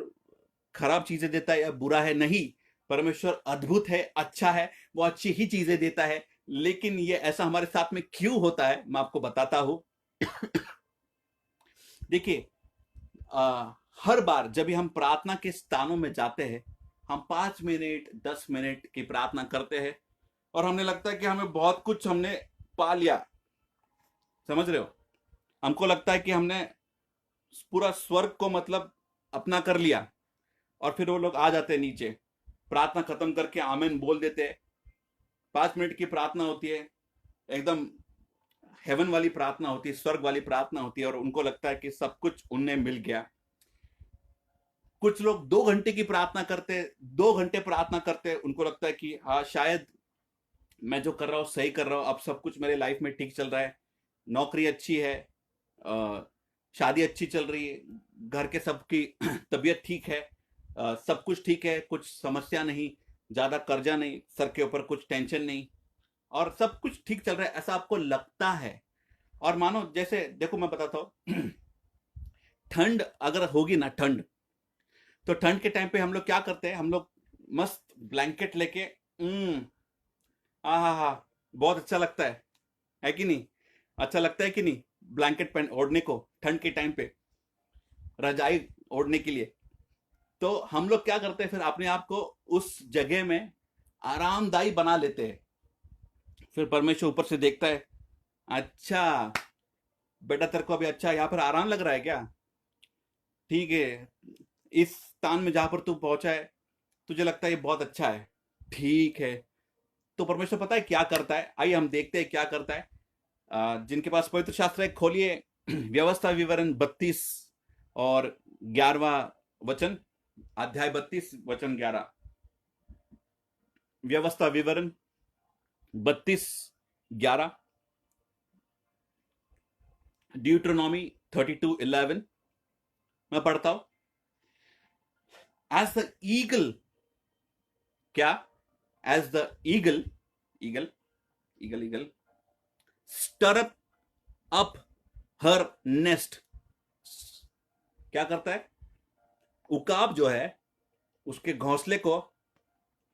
खराब चीजें देता है या बुरा है, नहीं। परमेश्वर अद्भुत है, अच्छा है, वो अच्छी ही चीजें देता है। लेकिन ये ऐसा हमारे साथ में क्यों होता है, मैं आपको बताता हूं। देखिए, हर बार जब भी हम प्रार्थना के स्थानों में जाते हैं, हम 5 मिनट 10 मिनट की प्रार्थना करते हैं और हमें लगता है कि हमें बहुत कुछ हमने पा लिया। समझ रहे हो? हमको लगता है कि हमने पूरा स्वर्ग को मतलब अपना कर लिया। और फिर वो लोग आ जाते हैं नीचे, प्रार्थना खत्म करके आमीन बोल देते हैं। 5 मिनट की प्रार्थना होती है, एकदम हेवन वाली प्रार्थना होती है, स्वर्ग वाली प्रार्थना होती है, और उनको लगता है कि सब कुछ उन्हें मिल गया। कुछ लोग 2 घंटे की प्रार्थना करते, 2 घंटे प्रार्थना करते, उनको लगता है कि हाँ शायद मैं जो कर रहा हूँ सही कर रहा हूँ, अब सब कुछ मेरे लाइफ में ठीक चल रहा है, नौकरी अच्छी है, शादी अच्छी चल रही है, घर के सबकी तबीयत ठीक है, सब कुछ ठीक है, कुछ समस्या नहीं, ज्यादा कर्जा नहीं, सर के ऊपर कुछ टेंशन नहीं, और सब कुछ ठीक चल रहा है, ऐसा आपको लगता है। और मानो जैसे, देखो मैं बताता हूँ, ठंड अगर होगी ना, ठंड, तो ठंड के टाइम पे हम लोग क्या करते हैं, हम लोग मस्त ब्लैंकेट लेके, हा हा, बहुत अच्छा लगता है कि नहीं? अच्छा लगता है कि नहीं ब्लैंकेट पहन ओढ़ने को ठंड के टाइम पे, रजाई ओढ़ने के लिए? तो हम लोग क्या करते हैं, फिर अपने आप को उस जगह में आरामदायी बना लेते हैं। फिर परमेश्वर ऊपर से देखता है, अच्छा बेटा तेरे को अभी अच्छा यहाँ पर आराम लग रहा है क्या? ठीक है, इस स्थान में जहां पर तू पहुंचा है, तुझे लगता है ये बहुत अच्छा है, ठीक है। तो परमेश्वर पता है क्या करता है? आइए हम देखते हैं क्या करता है। जिनके पास पवित्र शास्त्र है, खोलिए व्यवस्था विवरण 32 और 11वां वचन, अध्याय 32 वचन 11। व्यवस्था विवरण 32:11, ड्यूट्रोनॉमी 32:11। मैं पढ़ता हूं। एज द ईगल, क्या? As the eagle, eagle, eagle, eagle stir up up her nest. क्या करता है? उकाब जो है उसके घोंसले को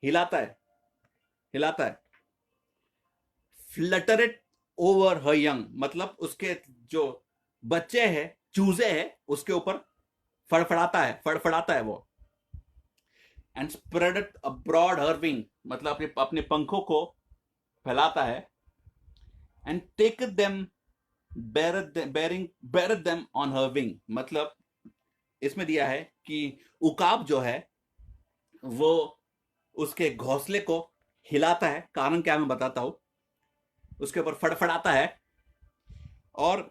हिलाता है, हिलाता है। Flutter it over her young, मतलब उसके जो बच्चे हैं, चूजे हैं, उसके ऊपर फड़फड़ाता है, फड़फड़ाता है वो। And spread it abroad her wing, मतलब अपने पंखों को फैलाता है। And take them beareth them on her wing, मतलब इसमें दिया है कि उकाब जो है वो उसके घोंसले को हिलाता है। कारण क्या, मैं बताता हूं। उसके ऊपर फड़फड़ाता है और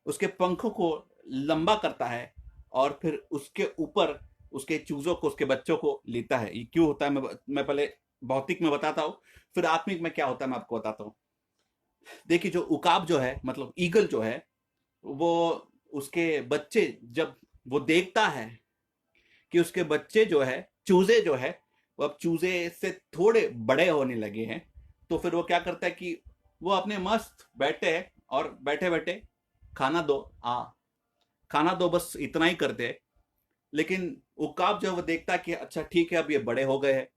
उसके पंखों को लंबा करता है और फिर उसके ऊपर उसके चूजों को, उसके बच्चों को लेता है। ये क्यों होता है, मैं पहले भौतिक में बताता हूं, फिर आत्मिक में क्या होता है मैं आपको बताता हूं। देखिए, जो उकाब जो है, मतलब ईगल जो है, वो उसके बच्चे, जब वो देखता है कि उसके बच्चे जो है, चूजे जो है, वो अब चूजे से थोड़े बड़े होने लगे हैं, तो फिर वो क्या करता है कि वो अपने मस्त बैठे हैं और बैठे बैठे खाना दो, खाना दो, बस इतना ही करते हैं। लेकिन उकाब जो है वो देखता है कि अच्छा ठीक है, अब ये बड़े हो गए हैं,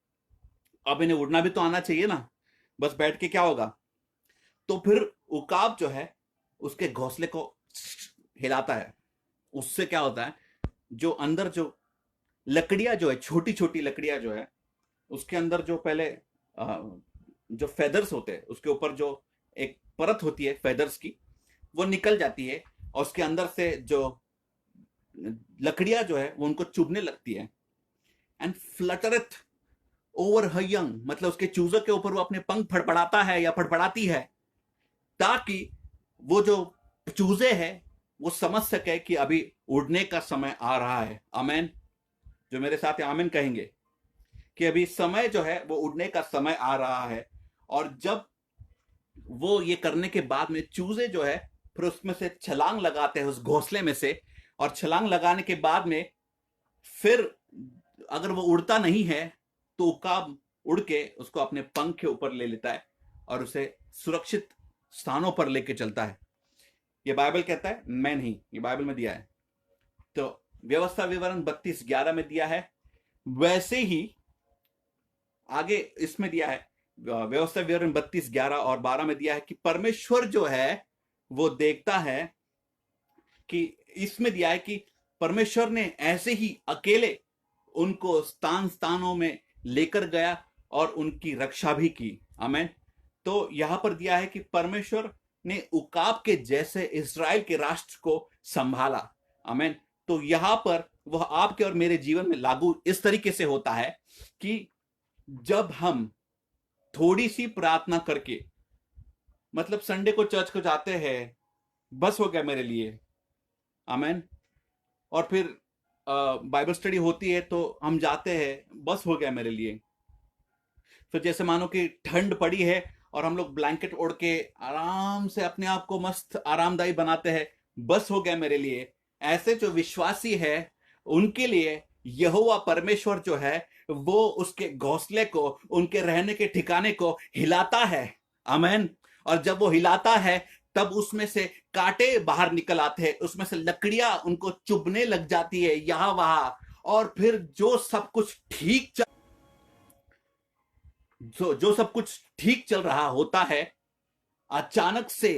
अब इन्हें उड़ना भी तो आना चाहिए ना, बस बैठ के क्या होगा। तो फिर उकाब जो है उसके घोंसले को हिलाता है। उससे क्या होता है, जो अंदर जो लकड़ियां जो है, छोटी छोटी लकड़ियां जो है, उसके अंदर जो पहले जो फेदर्स होते हैं, उसके ऊपर जो एक परत होती है फेदर्स की, वो निकल जाती है और उसके अंदर से जो लकड़ियां जो है वो उनको चुभने लगती है। एंड फ्लटरथ ओवर हर यंग, मतलब उसके चूजों के ऊपर वो अपने पंख फड़फड़ाता है या फड़फड़ाती है, ताकि वो जो चूजे हैं वो समझ सके कि अभी उड़ने का समय आ रहा है। आमेन। जो मेरे साथ आमेन कहेंगे कि अभी समय जो है वो उड़ने का समय आ रहा है। और जब वो ये करने के बाद में चूजे जो है फिर उसमें से छलांग लगाते हैं, उस घोंसले में से, और छलांग लगाने के बाद में फिर अगर वो उड़ता नहीं है तो उकाब उड़ के उसको अपने पंख के ऊपर ले लेता है और उसे सुरक्षित स्थानों पर लेके चलता है। ये बाइबल कहता है, मैं नहीं, ये बाइबल में दिया है। तो व्यवस्था विवरण 32:11 में दिया है। वैसे ही आगे इसमें दिया है, व्यवस्था विवरण 32:11 और 12 में दिया है कि परमेश्वर जो है वो देखता है कि, इसमें दिया है कि परमेश्वर ने ऐसे ही अकेले उनको स्थानों में लेकर गया और उनकी रक्षा भी की। आमेन। तो यहां पर दिया है कि परमेश्वर ने उकाब के जैसे इस्राएल के राष्ट्र को संभाला। आमेन। तो यहां पर वह आपके और मेरे जीवन में लागू इस तरीके से होता है कि जब हम थोड़ी सी प्रार्थना करके, मतलब संडे को चर्च को जाते हैं, बस हो गया मेरे लिए। आमेन। और फिर बाइबल स्टडी होती है तो हम जाते हैं, बस हो गया मेरे लिए। फिर जैसे मानो कि ठंड पड़ी है और हम लोग ब्लैंकेट ओढ़ के आराम से अपने आप को मस्त आरामदायी बनाते हैं, बस हो गया मेरे लिए। ऐसे जो विश्वासी है उनके लिए यहोवा परमेश्वर जो है वो उसके घोंसले को, उनके रहने के ठिकाने को हिलाता है। आमेन। और जब वो हिलाता है तब उसमें से कांटे बाहर निकल आते हैं, उसमें से लकड़ियां उनको चुभने लग जाती है यहां वहां, और फिर जो सब कुछ जो सब कुछ ठीक चल रहा होता है, अचानक से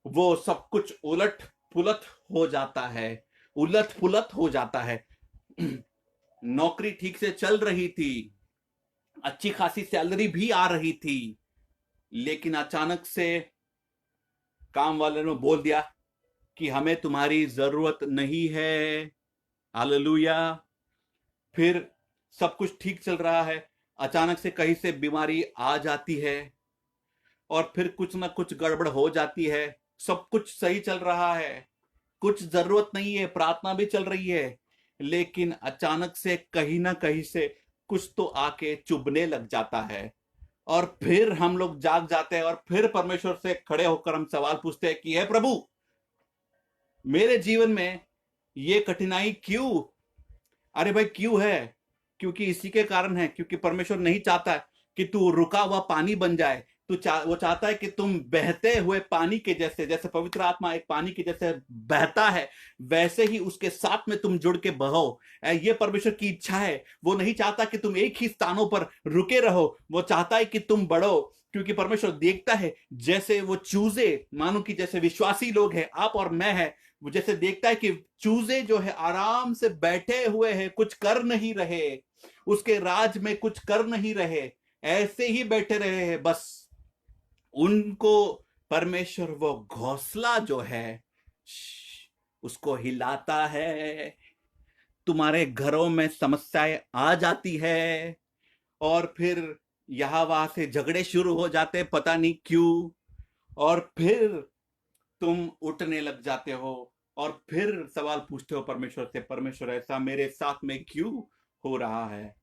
वो सब कुछ उलट पुलट हो जाता है, उलट पुलट हो जाता है। नौकरी ठीक से चल रही थी, अच्छी खासी सैलरी भी आ रही थी, लेकिन अचानक से काम वाले ने बोल दिया कि हमें तुम्हारी जरूरत नहीं है। हालेलुया। फिर सब कुछ ठीक चल रहा है, अचानक से कहीं से बीमारी आ जाती है और फिर कुछ ना कुछ गड़बड़ हो जाती है। सब कुछ सही चल रहा है, कुछ जरूरत नहीं है, प्रार्थना भी चल रही है, लेकिन अचानक से कहीं ना कहीं से कुछ तो आके चुभने लग जाता है। और फिर हम लोग जाग जाते हैं और फिर परमेश्वर से खड़े होकर हम सवाल पूछते हैं कि हे प्रभु, मेरे जीवन में ये कठिनाई क्यों? अरे भाई क्यों है? क्योंकि इसी के कारण है, क्योंकि परमेश्वर नहीं चाहता है कि तू रुका हुआ पानी बन जाए। वो चाहता है कि तुम बहते हुए पानी के जैसे, जैसे पवित्र आत्मा एक पानी के जैसे बहता है, वैसे ही उसके साथ में तुम जुड़ के बहो। ये परमेश्वर की इच्छा है। वो नहीं चाहता कि तुम एक ही स्थानों पर रुके रहो, वो चाहता है कि तुम बढ़ो। क्योंकि परमेश्वर देखता है जैसे वो चूजे, मानो कि जैसे विश्वासी लोग हैं, आप और मैं है, वो जैसे देखता है कि चूजे जो है आराम से बैठे हुए हैं, कुछ कर नहीं रहे, उसके राज में कुछ कर नहीं रहे, ऐसे ही बैठे रहे हैं, बस उनको परमेश्वर वो घोंसला जो है उसको हिलाता है। तुम्हारे घरों में समस्याएं आ जाती है और फिर यहाँ वहां से झगड़े शुरू हो जाते, पता नहीं क्यों। और फिर तुम उठने लग जाते हो और फिर सवाल पूछते हो परमेश्वर से, परमेश्वर ऐसा मेरे साथ में क्यों हो रहा है?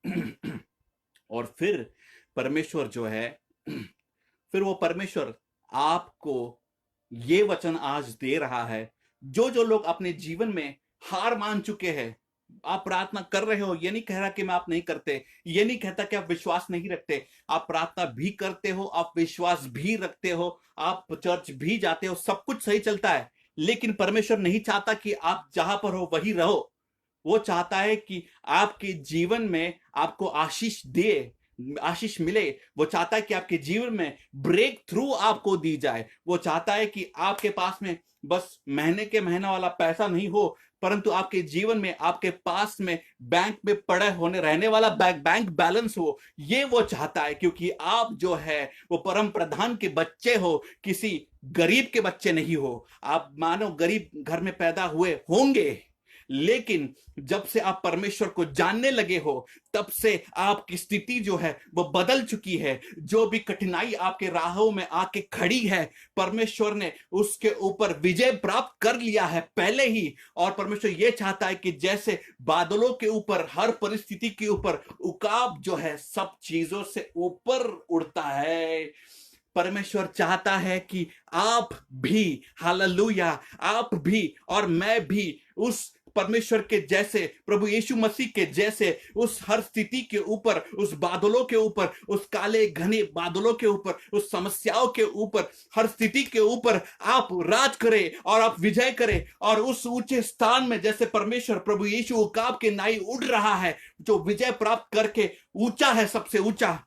और फिर परमेश्वर जो है, फिर वो परमेश्वर आपको ये वचन आज दे रहा है। जो जो लोग अपने जीवन में हार मान चुके हैं, आप प्रार्थना कर रहे हो, ये नहीं कह रहा कि मैं आप नहीं करते, ये नहीं कहता कि आप विश्वास नहीं रखते, आप प्रार्थना भी करते हो, आप विश्वास भी रखते हो, आप चर्च भी जाते हो, सब कुछ सही चलता है। लेकिन परमेश्वर नहीं चाहता कि आप जहां पर हो वही रहो। वो चाहता है कि आपके जीवन में आपको आशीष दे, आशीष मिले। वो चाहता है कि आपके जीवन में ब्रेक थ्रू आपको दी जाए। वो चाहता है कि आपके पास में बस महीने के महीना वाला पैसा नहीं हो, परंतु आपके जीवन में, आपके पास में बैंक में पड़े होने रहने वाला बैंक बैलेंस हो। ये वो चाहता है, क्योंकि आप जो है वो परम प्रधान के बच्चे हो, किसी गरीब के बच्चे नहीं हो। आप मानो गरीब घर में पैदा हुए होंगे, लेकिन जब से आप परमेश्वर को जानने लगे हो, तब से आपकी स्थिति जो है वो बदल चुकी है। जो भी कठिनाई आपके राहों में आके खड़ी है, परमेश्वर ने उसके ऊपर विजय प्राप्त कर लिया है पहले ही। और परमेश्वर ये चाहता है कि जैसे बादलों के ऊपर, हर परिस्थिति के ऊपर उकाब जो है सब चीजों से ऊपर उड़ता है, परमेश्वर चाहता है कि आप भी, हालेलुया, आप भी और मैं भी उस परमेश्वर के जैसे, प्रभु यीशु मसीह के जैसे, उस हर स्थिति के ऊपर, उस बादलों के ऊपर, उस काले घने बादलों के ऊपर, उस समस्याओं के ऊपर, हर स्थिति के ऊपर आप राज करें और आप विजय करें। और उस ऊंचे स्थान में जैसे परमेश्वर, प्रभु यीशु उकाब के नाई उड़ रहा है, जो विजय प्राप्त करके ऊंचा है, सबसे ऊंचा,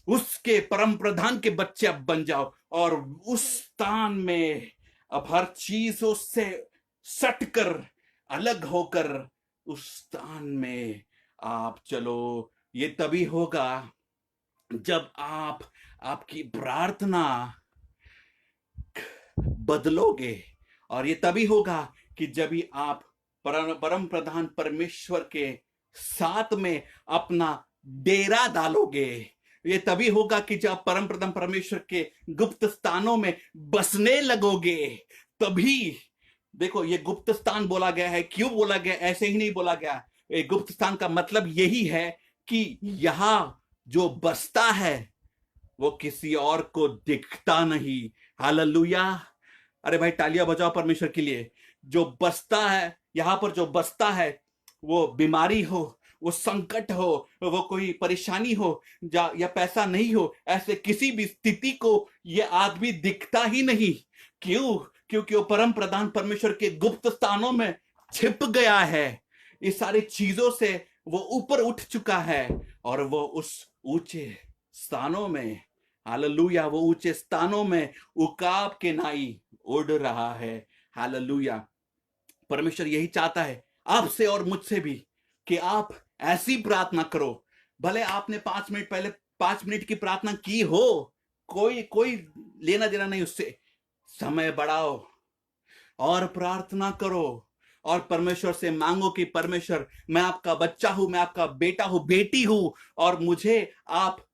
उसके परम प्रधान के बच्चे अब बन जाओ। और उस स्थान में अब हर चीजों से सटकर, अलग होकर उस स्थान में आप चलो। ये तभी होगा जब आप आपकी प्रार्थना बदलोगे, और ये तभी होगा कि जब भी आप परम प्रधान परमेश्वर के साथ में अपना डेरा डालोगे। ये तभी होगा कि जब परम प्रधान परमेश्वर के गुप्त स्थानों में बसने लगोगे। तभी देखो, ये गुप्त स्थान बोला गया है, क्यों बोला गया? ऐसे ही नहीं बोला गया। ये गुप्त स्थान का मतलब यही है कि यहां जो बसता है वो किसी और को दिखता नहीं। हालेलुया! अरे भाई, तालियां बजाओ परमेश्वर के लिए। जो बसता है, यहां पर जो बसता है, वो बीमारी हो, वो संकट हो, वो कोई परेशानी हो, या पैसा नहीं हो, ऐसे किसी भी स्थिति को ये आदमी दिखता ही नहीं। क्यों? क्योंकि वो परम प्रधान परमेश्वर के गुप्त स्थानों में छिप गया है। इस सारी चीजों से वो ऊपर उठ चुका है और वो उस ऊंचे स्थानों में, हालेलुया, वो ऊंचे स्थानों में उकाब के नाई उड़ रहा है। हालेलुया! परमेश्वर यही चाहता है आपसे और मुझसे भी, कि आप ऐसी प्रार्थना करो। भले आपने 5 मिनट पहले 5 मिनट की प्रार्थना की हो, कोई लेना देना नहीं उससे। समय बढ़ाओ और प्रार्थना करो और परमेश्वर से मांगो कि परमेश्वर, मैं आपका बच्चा हूं, मैं आपका बेटा हूं, बेटी हूं, और मुझे आप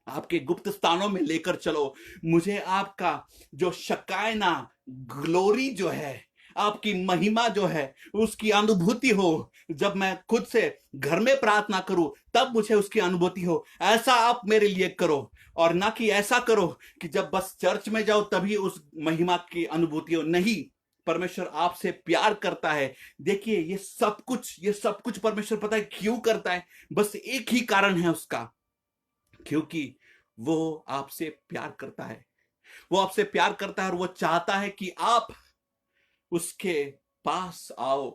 आपके गुप्त स्थानों में लेकर चलो। मुझे आपका जो शकायना ग्लोरी जो है, आपकी महिमा जो है, उसकी अनुभूति हो। जब मैं खुद से घर में प्रार्थना करूं तब मुझे उसकी अनुभूति हो। ऐसा आप मेरे लिए करो, और ना कि ऐसा करो कि जब बस चर्च में जाओ तभी उस महिमा की अनुभूति हो। नहीं, परमेश्वर आपसे प्यार करता है। देखिए, ये सब कुछ परमेश्वर पता है क्यों करता है? बस एक ही कारण है उसका, क्योंकि वो आपसे प्यार करता है। वो आपसे प्यार करता है और वो चाहता है कि आप उसके पास आओ।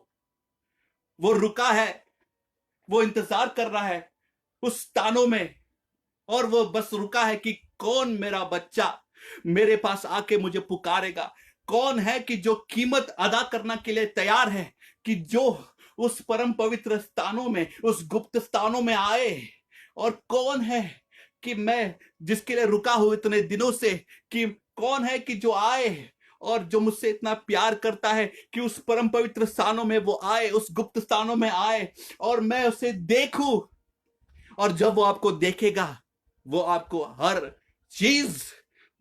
वो रुका है, वो इंतजार कर रहा है उस स्थानों में, और वो बस रुका है कि कौन मेरा बच्चा मेरे पास आके मुझे पुकारेगा। कौन है कि जो कीमत अदा करना के लिए तैयार है, कि जो उस परम पवित्र स्थानों में, उस गुप्त स्थानों में आए। और कौन है कि मैं जिसके लिए रुका हूं इतने दिनों से, कि कौन है कि जो आए और जो मुझसे इतना प्यार करता है कि उस परम पवित्र स्थानों में वो आए, उस गुप्त स्थानों में आए और मैं उसे देखूं। और जब वो आपको देखेगा, वो आपको हर चीज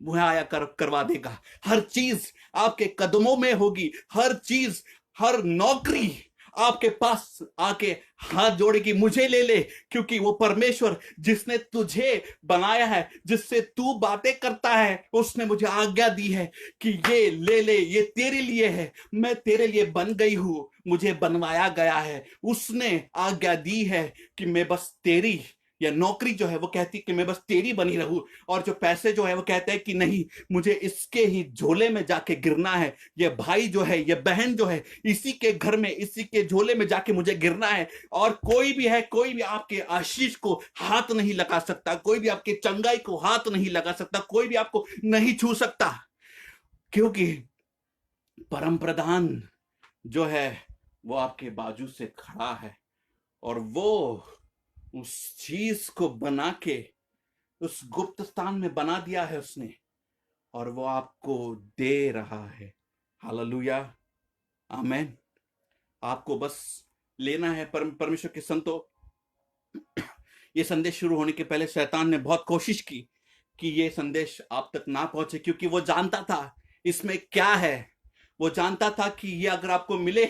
मुहैया करवा देगा। हर चीज आपके कदमों में होगी, हर चीज, हर नौकरी आपके पास आके हाथ जोड़ेगी, मुझे ले ले, क्योंकि वो परमेश्वर जिसने तुझे बनाया है, जिससे तू बातें करता है, उसने मुझे आज्ञा दी है कि ये ले ले, ये तेरे लिए है, मैं तेरे लिए बन गई हूं, मुझे बनवाया गया है। उसने आज्ञा दी है कि मैं बस तेरी, या नौकरी जो है वो कहती कि मैं बस तेरी बनी रहूं, और जो पैसे जो है वो कहते हैं कि नहीं, मुझे इसके ही झोले में जाके गिरना है। ये भाई जो है, ये बहन जो है, इसी के घर में, इसी के झोले में जाके मुझे गिरना है। और कोई भी है, कोई भी आपके आशीष को हाथ नहीं लगा सकता, कोई भी आपके चंगाई को हाथ नहीं लगा सकता, कोई भी आपको नहीं छू सकता, क्योंकि परम प्रधान जो है वो आपके बाजू से खड़ा है, और वो उस चीज को बना के उस गुप्त स्थान में बना दिया है उसने, और वो आपको दे रहा है। हालेलुया, आमेन। आपको बस लेना है। परमेश्वर के संतो, ये संदेश शुरू होने के पहले शैतान ने बहुत कोशिश की कि ये संदेश आप तक ना पहुंचे, क्योंकि वो जानता था इसमें क्या है। वो जानता था कि ये अगर आपको मिले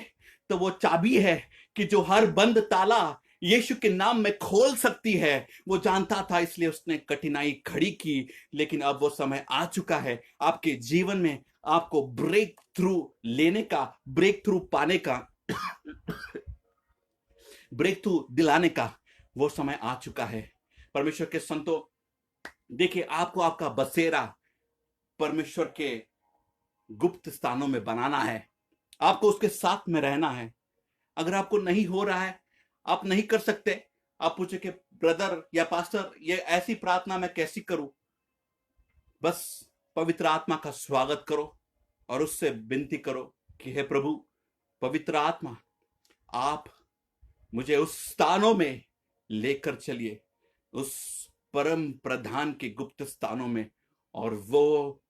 तो वो चाबी है कि जो हर बंद ताला यीशु के नाम में खोल सकती है। वो जानता था, इसलिए उसने कठिनाई खड़ी की। लेकिन अब वो समय आ चुका है आपके जीवन में आपको ब्रेक थ्रू लेने का, ब्रेक थ्रू पाने का, ब्रेक थ्रू दिलाने का वो समय आ चुका है। परमेश्वर के संतो, देखिए, आपको आपका बसेरा परमेश्वर के गुप्त स्थानों में बनाना है। आपको उसके साथ में रहना है। अगर आपको नहीं हो रहा है, आप नहीं कर सकते, आप पूछे कि ब्रदर या पास्टर, ये ऐसी प्रार्थना मैं कैसी करूं? बस पवित्र आत्मा का स्वागत करो और उससे विनती करो कि हे प्रभु, पवित्र आत्मा, आप मुझे उस स्थानों में लेकर चलिए, उस परम प्रधान के गुप्त स्थानों में, और वो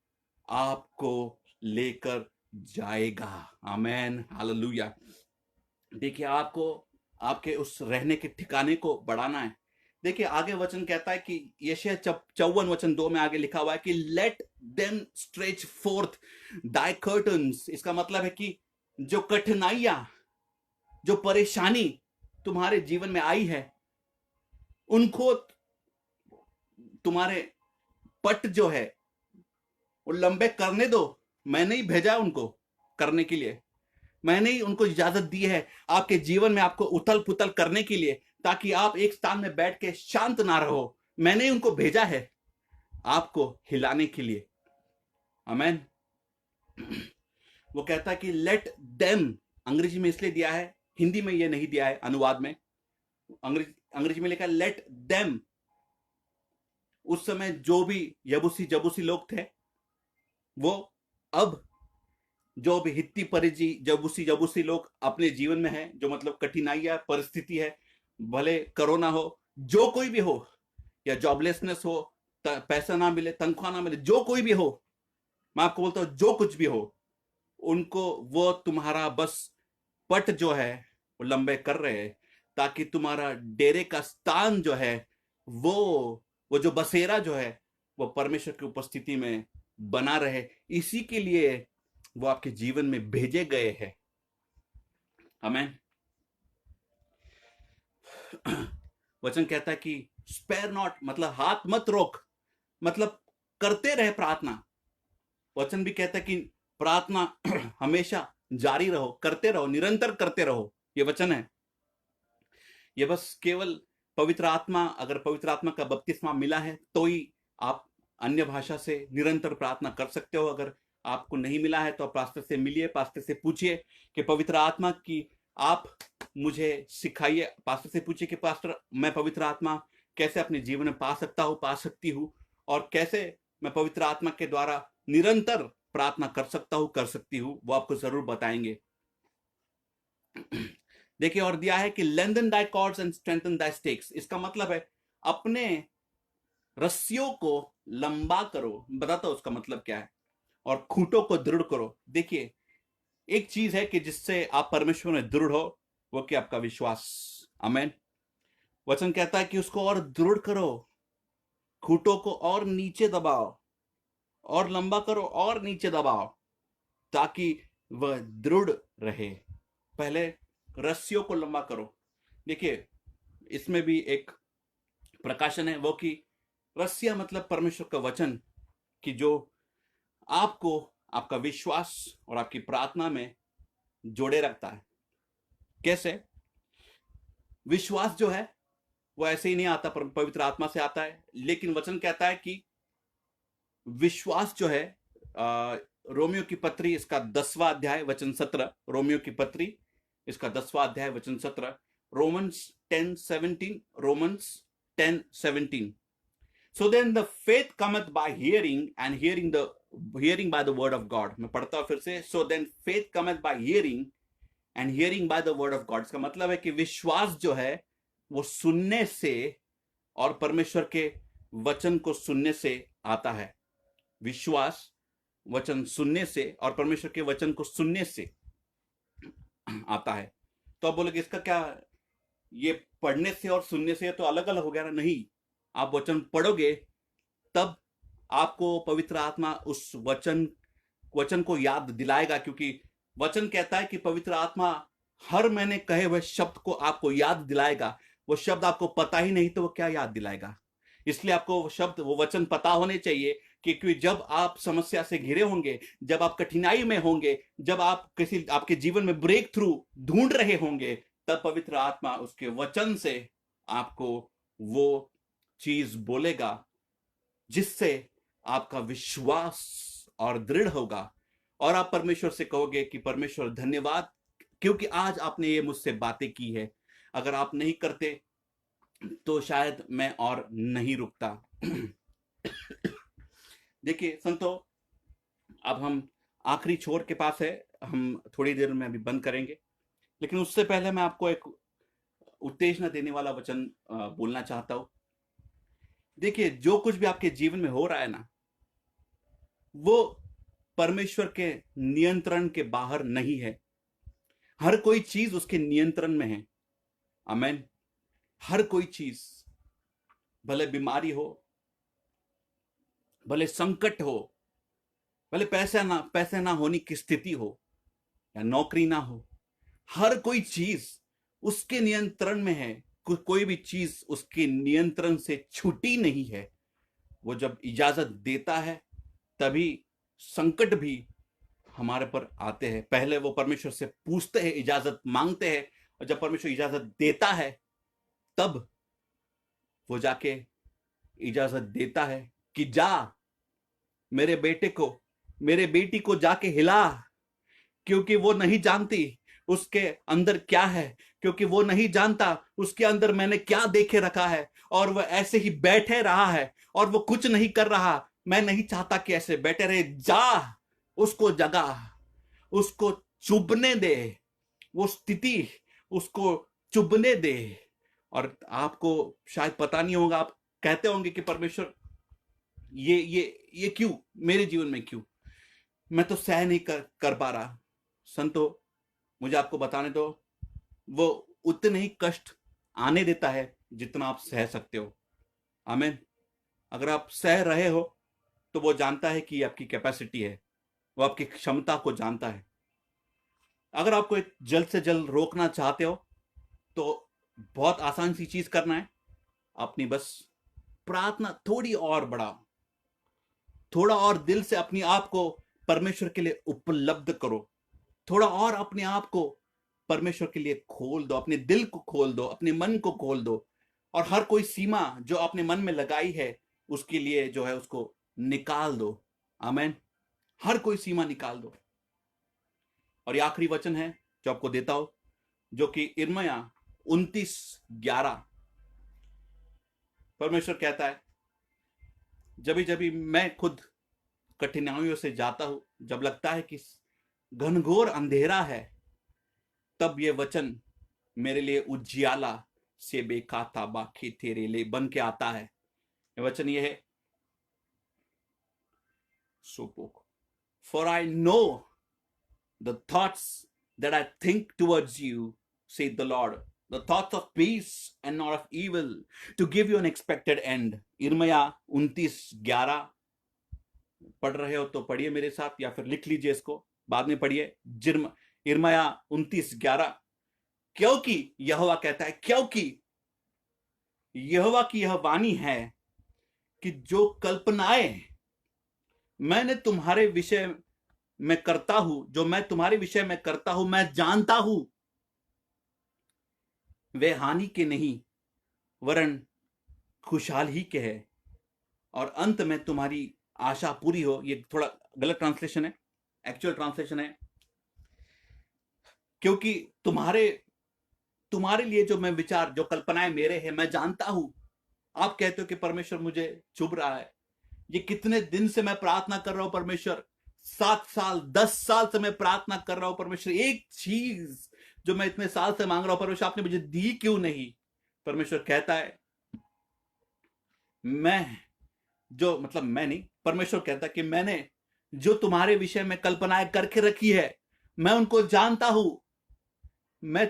आपको लेकर जाएगा। आमेन, हालेलुया। देखिए, आपको आपके उस रहने के ठिकाने को बढ़ाना है। देखिए, आगे वचन कहता है कि यशायाह 54:2 में आगे लिखा हुआ है कि लेट देम स्ट्रेच फोर्थ दाई कर्टन्स। इसका मतलब है कि जो कठिनाइयां, जो परेशानी तुम्हारे जीवन में आई है, उनको, तुम्हारे पट जो है वो लंबे करने दो। मैंने ही भेजा उनको करने के लिए, मैंने ही उनको इजाजत दी है आपके जीवन में आपको उथल पुथल करने के लिए, ताकि आप एक स्थान में बैठ के शांत ना रहो। मैंने ही उनको भेजा है आपको हिलाने के लिए। आमेन। वो कहता है कि लेट देम, अंग्रेजी में इसलिए दिया है, हिंदी में ये नहीं दिया है अनुवाद में। अंग्रेजी में लिखा है लेट देम। उस समय जो भी यबूसी जबूसी लोग थे, वो अब जो भी हित्ती परिजी जबूसी लोग अपने जीवन में है, जो मतलब कठिनाइयां परिस्थिति है, भले कोरोना हो, जो कोई भी हो, या जॉबलेसनेस हो, पैसा ना मिले, तनख्वाह ना मिले, जो कोई भी हो, मैं आपको बोलता हूं जो कुछ भी हो, उनको वो तुम्हारा बस पट जो है वो लंबे कर रहे हैं, ताकि तुम्हारा डेरे का स्थान जो है, वो जो बसेरा जो है, वो परमेश्वर की उपस्थिति में बना रहे। इसी के लिए वो आपके जीवन में भेजे गए हैं। आमेन। वचन कहता है कि स्पेयर नॉट, मतलब हाथ मत रोक, मतलब करते रहे प्रार्थना। वचन भी कहता है कि प्रार्थना हमेशा जारी रहो, करते रहो, निरंतर करते रहो। ये वचन है। ये बस केवल पवित्र आत्मा, अगर पवित्र आत्मा का बपतिस्मा मिला है तो ही आप अन्य भाषा से निरंतर प्रार्थना कर सकते हो। अगर आपको नहीं मिला है तो आप पास्टर से मिलिए, पास्टर से पूछिए कि पवित्र आत्मा की आप मुझे सिखाइए। पास्टर से पूछिए कि पास्टर, मैं पवित्र आत्मा कैसे अपने जीवन में पा सकता हूँ, पा सकती हूँ, और कैसे मैं पवित्र आत्मा के द्वारा निरंतर प्रार्थना कर सकता हूँ, कर सकती हूँ। वो आपको जरूर बताएंगे। देखिए, और दिया है कि lengthen thy cords and strengthen thy stakes. इसका मतलब है अपने रस्सियों को लंबा करो, बताता हूं उसका मतलब क्या है, और खूंटों को दृढ़ करो। देखिए, एक चीज है कि जिससे आप परमेश्वर में दृढ़ हो, वो कि आपका विश्वास। आमेन। वचन कहता है कि उसको और दृढ़ करो, खूंटों को और नीचे दबाओ, और लंबा करो और नीचे दबाओ, ताकि वह दृढ़ रहे। पहले रस्सियों को लंबा करो। देखिए, इसमें भी एक प्रकाशन है, वो कि रस्सियां मतलब परमेश्वर का वचन, कि जो आपको आपका विश्वास और आपकी प्रार्थना में जोड़े रखता है। कैसे? विश्वास जो है वो ऐसे ही नहीं आता, पवित्र आत्मा से आता है। लेकिन वचन कहता है कि विश्वास जो है, रोमियो की पत्री इसका 10वां अध्याय वचन 17, रोमियो की पत्री इसका 10वां अध्याय वचन 17, Romans 10:17, Romans 10:17। So then the faith cometh by hearing, and hearing by the word of God. मैं पढ़ता हूं फिर से। So then faith cometh by hearing, and hearing by the word of God. इसका मतलब है कि विश्वास जो है वो सुनने से और परमेश्वर के वचन को सुनने से आता है। विश्वास वचन सुनने से और परमेश्वर के वचन को सुनने से आता है। तो आप बोलोगे इसका क्या, ये पढ़ने से और सुनने से तो अलग अलग हो गया ना? नहीं, आप वचन पढ़ोगे तब आपको पवित्र आत्मा उस वचन को याद दिलाएगा, क्योंकि वचन कहता है कि पवित्र आत्मा हर मैंने कहे हुए शब्द को आपको याद दिलाएगा। वो शब्द आपको पता ही नहीं तो वो क्या याद दिलाएगा? इसलिए आपको वो शब्द, वो वचन पता होने चाहिए, क्योंकि जब आप समस्या से घिरे होंगे, जब आप कठिनाई में होंगे, जब आप किसी आपके जीवन में ब्रेक थ्रू ढूंढ रहे होंगे, तब पवित्र आत्मा उसके वचन से आपको वो चीज बोलेगा जिससे आपका विश्वास और दृढ़ होगा, और आप परमेश्वर से कहोगे कि परमेश्वर धन्यवाद, क्योंकि आज आपने ये मुझसे बातें की है। अगर आप नहीं करते तो शायद मैं और नहीं रुकता। देखिए संतो, अब हम आखिरी छोर के पास है, हम थोड़ी देर में अभी बंद करेंगे, लेकिन उससे पहले मैं आपको एक उत्तेजना देने वाला वचन बोलना चाहता हूं। देखिए, जो कुछ भी आपके जीवन में हो रहा है ना, वो परमेश्वर के नियंत्रण के बाहर नहीं है। हर कोई चीज उसके नियंत्रण में है। आमेन। हर कोई चीज, भले बीमारी हो, भले संकट हो, भले पैसे ना होने की स्थिति हो, या नौकरी ना हो, हर कोई चीज उसके नियंत्रण में है। कोई भी चीज उसके नियंत्रण से छूटी नहीं है। वो जब इजाजत देता है तभी संकट भी हमारे पर आते हैं। पहले वो परमेश्वर से पूछते हैं, इजाजत मांगते हैं, और जब परमेश्वर इजाजत देता है तब वो जाके इजाजत देता है कि जा, मेरे बेटे को, मेरे बेटी को जाके हिला, क्योंकि वो नहीं जानती उसके अंदर क्या है, क्योंकि वो नहीं जानता उसके अंदर मैंने क्या देखे रखा है, और वह ऐसे ही बैठे रहा है और वो कुछ नहीं कर रहा। मैं नहीं चाहता कि ऐसे बैठे रहे। जा, उसको जगा, उसको चुभने दे, वो स्थिति उसको चुभने दे। और आपको शायद पता नहीं होगा, आप कहते होंगे कि परमेश्वर ये क्यों मेरे जीवन में, क्यों मैं तो सह नहीं कर पा रहा। संतो, मुझे आपको बताने दो, वो उतने ही कष्ट आने देता है जितना आप सह सकते हो। आमीन। अगर आप सह रहे हो तो वो जानता है कि आपकी कैपेसिटी है, वो आपकी क्षमता को जानता है। अगर आपको एक जल्द से जल्द रोकना चाहते हो तो बहुत आसान सी चीज करना है, अपनी बस प्रार्थना थोड़ी और बढ़ाओ, थोड़ा और दिल से अपने आप को परमेश्वर के लिए उपलब्ध करो, थोड़ा और अपने आप को परमेश्वर के लिए खोल दो, अपने दिल को खोल दो, अपने मन को खोल दो, और हर कोई सीमा जो आपने मन में लगाई है उसके लिए जो है उसको निकाल दो। आमीन। हर कोई सीमा निकाल दो। और ये आखिरी वचन है जो आपको देता हूं, जो कि यिर्मयाह 29:11, परमेश्वर कहता है, जब मैं खुद कठिनाइयों से जाता हूं, जब लगता है कि घनघोर अंधेरा है, तब ये वचन मेरे लिए उजियाला से बेकाता बाकी तेरे लिए बन के आता है। ये वचन ये है, सुपोक, for I know the thoughts that I think towards you, said the Lord, the thoughts of peace and not of evil, to give you an expected end. यिर्मयाह 29:11 पढ़ रहे हो तो पढ़िए मेरे साथ, या फिर लिख लीजिए इसको, बाद में पढ़िए। यिर्मयाह 29:11, क्योंकि यहोवा कहता है, क्योंकि यहोवा की यह वाणी है कि जो कल्पनाएं मैंने तुम्हारे विषय में करता हूं, जो मैं तुम्हारे विषय में करता हूं, मैं जानता हूं, वे हानि के नहीं वरन खुशहाल ही के है, और अंत में तुम्हारी आशा पूरी हो। ये थोड़ा गलत ट्रांसलेशन है, एक्चुअल ट्रांसलेशन है, क्योंकि तुम्हारे लिए जो मैं विचार, जो कल्पनाएं मेरे हैं, मैं जानता हूं। आप कहते हो कि परमेश्वर मुझे चुभ रहा है, ये कितने दिन से मैं प्रार्थना कर रहा हूं परमेश्वर, 7 साल 10 साल से मैं प्रार्थना कर रहा हूं परमेश्वर, एक चीज जो मैं इतने साल से मांग रहा हूं परमेश्वर, आपने मुझे दी क्यों नहीं? परमेश्वर कहता है, मैं नहीं, परमेश्वर कहता है कि मैंने जो तुम्हारे विषय में कल्पनाएं करके रखी है, मैं उनको जानता हूं। मैं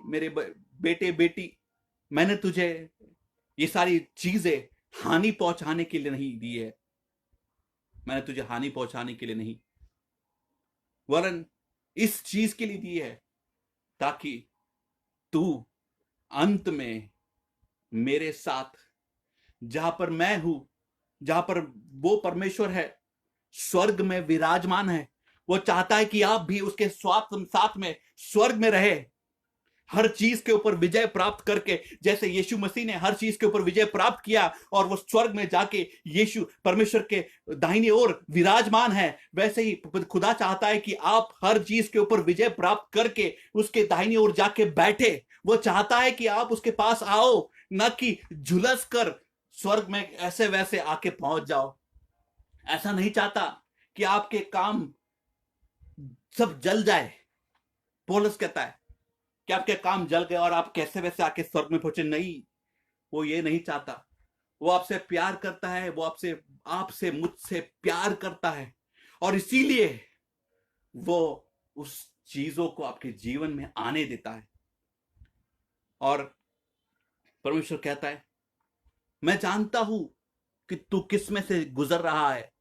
मेरे बेटे बेटी, मैंने तुझे ये सारी चीजें हानि पहुंचाने के लिए नहीं दी है, मैंने तुझे हानि पहुंचाने के लिए नहीं, वरन इस चीज के लिए दी है ताकि तू अंत में मेरे साथ, जहां पर मैं हूं, जहां पर वो परमेश्वर है, स्वर्ग में विराजमान है, वो चाहता है कि आप भी उसके साथ में स्वर्ग में रहे, हर चीज के ऊपर विजय प्राप्त करके, जैसे यीशु मसीह ने हर चीज के ऊपर विजय प्राप्त किया और वो स्वर्ग में जाके यीशु परमेश्वर के दाहिनी ओर विराजमान है, वैसे ही खुदा चाहता है कि आप हर चीज के ऊपर विजय प्राप्त करके उसके दाहिनी ओर जाके बैठे। वो चाहता है कि आप उसके पास आओ, न कि झुलस कर स्वर्ग में ऐसे वैसे आके पहुंच जाओ। ऐसा नहीं चाहता कि आपके काम सब जल जाए। पौलुस कहता है कि आपके काम जल गए और आप कैसे वैसे आके स्वर्ग में पहुंचे, नहीं, वो ये नहीं चाहता। वो आपसे प्यार करता है, वो आपसे मुझसे प्यार करता है, और इसीलिए वो उस चीजों को आपके जीवन में आने देता है। और परमेश्वर कहता है, मैं जानता हूं कि तू किस में से गुजर रहा है,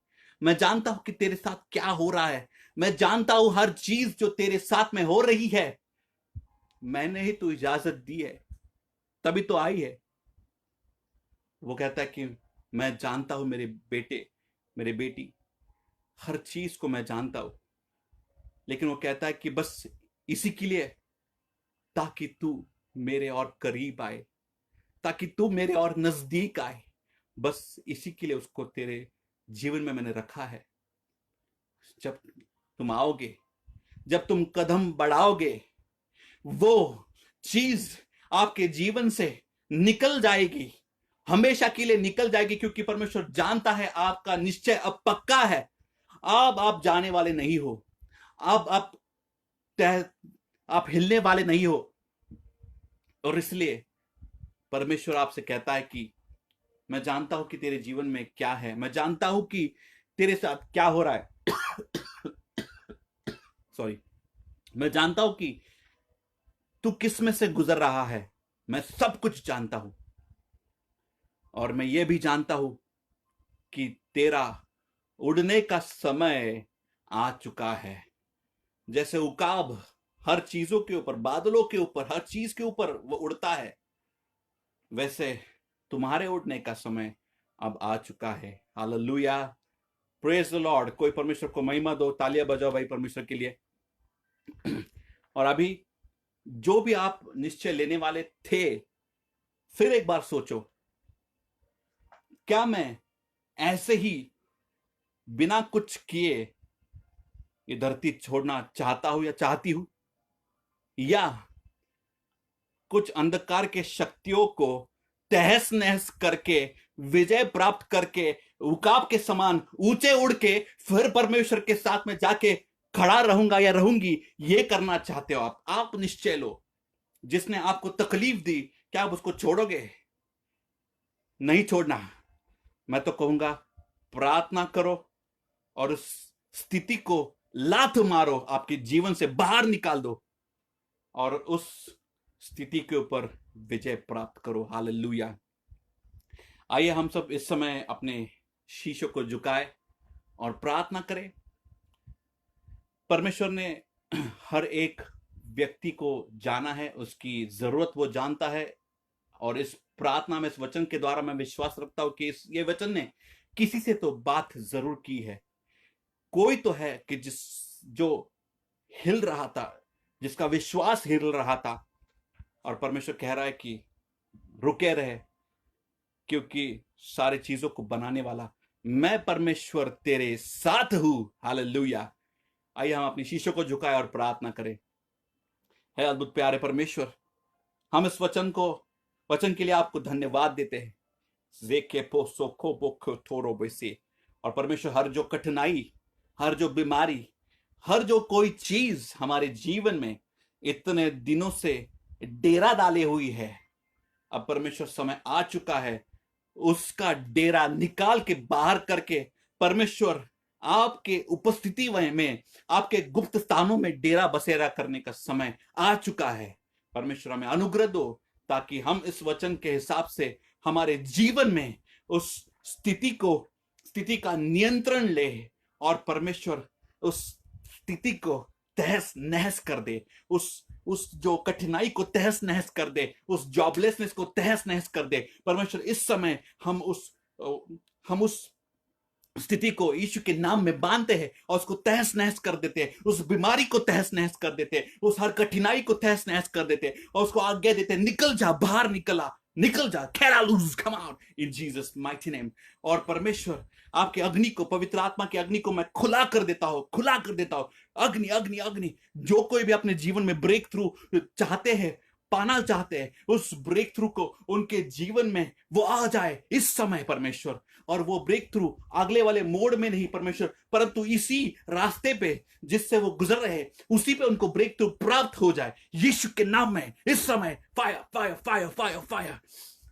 मैं जानता हूं कि तेरे साथ क्या हो रहा है, मैं जानता हूं हर चीज जो तेरे साथ में हो रही है, मैंने ही तो इजाजत दी है, तभी तो आई है। वो कहता है कि मैं जानता हूं मेरे बेटे, मेरे बेटी, हर चीज को मैं जानता हूं, लेकिन वो कहता है कि बस इसी के लिए, ताकि तू मेरे और करीब आए, ताकि तू मेरे और नजदीक आए, बस इसी के लिए उसको तेरे जीवन में मैंने रखा है। जब तुम आओगे, जब तुम कदम बढ़ाओगे, वो चीज आपके जीवन से निकल जाएगी, हमेशा के लिए निकल जाएगी, क्योंकि परमेश्वर जानता है आपका निश्चय अब पक्का है। अब आप जाने वाले नहीं हो, अब आप हिलने वाले नहीं हो, और इसलिए परमेश्वर आपसे कहता है कि मैं जानता हूं कि तेरे जीवन में क्या है, मैं जानता हूं कि तेरे साथ क्या हो रहा है सॉरी, मैं जानता हूं कि तू किस में से गुजर रहा है, मैं सब कुछ जानता हूं। और मैं ये भी जानता हूं कि तेरा उड़ने का समय आ चुका है। जैसे उकाब हर चीजों के ऊपर, बादलों के ऊपर, हर चीज के ऊपर वो उड़ता है, वैसे तुम्हारे उड़ने का समय अब आ चुका है। Hallelujah, praise the Lord. कोई परमेश्वर को महिमा दो, तालियां बजाओ भाई परमेश्वर के लिए। और अभी जो भी आप निश्चय लेने वाले थे, फिर एक बार सोचो, क्या मैं ऐसे ही बिना कुछ किए ये धरती छोड़ना चाहता हूं या चाहती हूं, या कुछ अंधकार के शक्तियों को तहस नहस करके, विजय प्राप्त करके, उकाब के समान ऊंचे उड़ के फिर परमेश्वर के साथ में जाके खड़ा रहूंगा या रहूंगी, ये करना चाहते हो आप निश्चय लो। जिसने आपको तकलीफ दी, क्या आप उसको छोड़ोगे? नहीं छोड़ना। मैं तो कहूंगा प्रार्थना करो और उस स्थिति को लात मारो, आपके जीवन से बाहर निकाल दो और उस स्थिति के ऊपर विजय प्राप्त करो। हालेलुया। आइए हम सब इस समय अपने शीशों को झुकाए और प्रार्थना करें। परमेश्वर ने हर एक व्यक्ति को जाना है, उसकी जरूरत वो जानता है। और इस प्रार्थना में, इस वचन के द्वारा मैं विश्वास रखता हूं कि ये वचन ने किसी से तो बात जरूर की है। कोई तो है कि जो हिल रहा था, जिसका विश्वास हिल रहा था, और परमेश्वर कह रहा है कि रुके रहे, क्योंकि सारी चीजों को बनाने वाला मैं परमेश्वर तेरे साथ हूं। हालेलुया। आइए हम अपनी शीशों को झुकाए और प्रार्थना करें। है अद्भुत प्यारे परमेश्वर, हम इस वचन के लिए आपको धन्यवाद देते हैं। जेके पोसो खोपो थोरो बेसे। और परमेश्वर, हर जो कठिनाई, हर जो बीमारी, हर जो कोई चीज हमारे जीवन में इतने दिनों से डेरा डाले हुई है, अब परमेश्वर समय आ चुका है उसका डेरा निकाल के बाहर करके परमेश्वर आपके उपस्थिति में, आपके गुप्त स्थानों में डेरा बसेरा करने का समय आ चुका है। परमेश्वर हमें अनुग्रह दो ताकि हम इस वचन के हिसाब से हमारे जीवन में उस स्थिति का नियंत्रण ले और परमेश्वर उस स्थिति को तहस नहस कर दे, उस जो कठिनाई को तहस नहस कर दे, उस जॉबलेसनेस को तहस नहस कर दे। परमेश्वर इस समय हम उस स्थिति को यीशु के नाम में बांधते हैं और उसको तहस नहस कर देते हैं, उस बीमारी को तहस नहस कर देते हैं, उस हर कठिनाई को तहस नहस कर देते हैं और उसको आज्ञा देते हैं, निकल जा, बाहर निकल जा, कैरा लूज, come out in Jesus mighty name. और परमेश्वर आपके अग्नि को, पवित्र आत्मा की अग्नि को मैं खुला कर देता हूं। अग्नि अग्नि अग्नि, जो कोई भी अपने जीवन में ब्रेक थ्रू चाहते हैं, पाना चाहते हैं, उस ब्रेक थ्रू को उनके जीवन में वो आ जाए इस समय परमेश्वर। और वो ब्रेक थ्रू अगले वाले मोड में नहीं परमेश्वर, परंतु इसी रास्ते पे जिससे वो गुजर रहे हैं, उसी पे उनको ब्रेक थ्रू प्राप्त हो जाए यीशु के नाम में इस समय। Fire fire fire fire fire.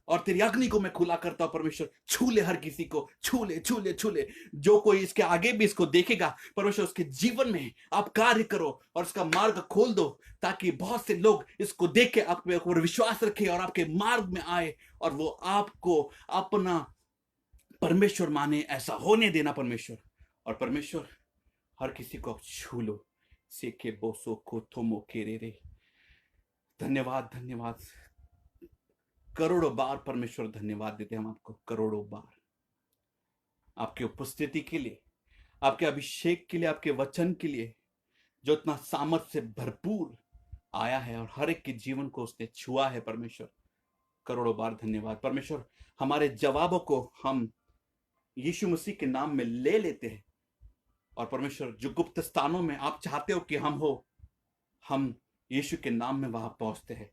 और तेरी अग्नि को मैं खुला करता हूं परमेश्वर, छू ले हर किसी को, छू ले। जो कोई इसके आगे भी इसको देखेगा परमेश्वर, उसके जीवन में आप कार्य करो और उसका मार्ग खोल दो ताकि बहुत से लोग इसको देख के आपके ऊपर विश्वास रखे और आपके मार्ग में आए और वो आपको अपना परमेश्वर माने। ऐसा होने देना परमेश्वर। और परमेश्वर हर किसी को छू लो। सेके बोसो को थोमो केरे रे। धन्यवाद करोड़ों बार परमेश्वर धन्यवाद देते हैं हम आपको, करोड़ों बार आपकी उपस्थिति के लिए, आपके अभिषेक के लिए, आपके वचन के लिए जो इतना सामर्थ्य से भरपूर आया है और हर एक के जीवन को उसने छुआ है। परमेश्वर करोड़ों बार धन्यवाद। परमेश्वर हमारे जवाबों को हम यीशु मसीह के नाम में ले लेते हैं और परमेश्वर जो गुप्त स्थानों में आप चाहते हो कि हम यीशु के नाम में वहां पहुंचते हैं।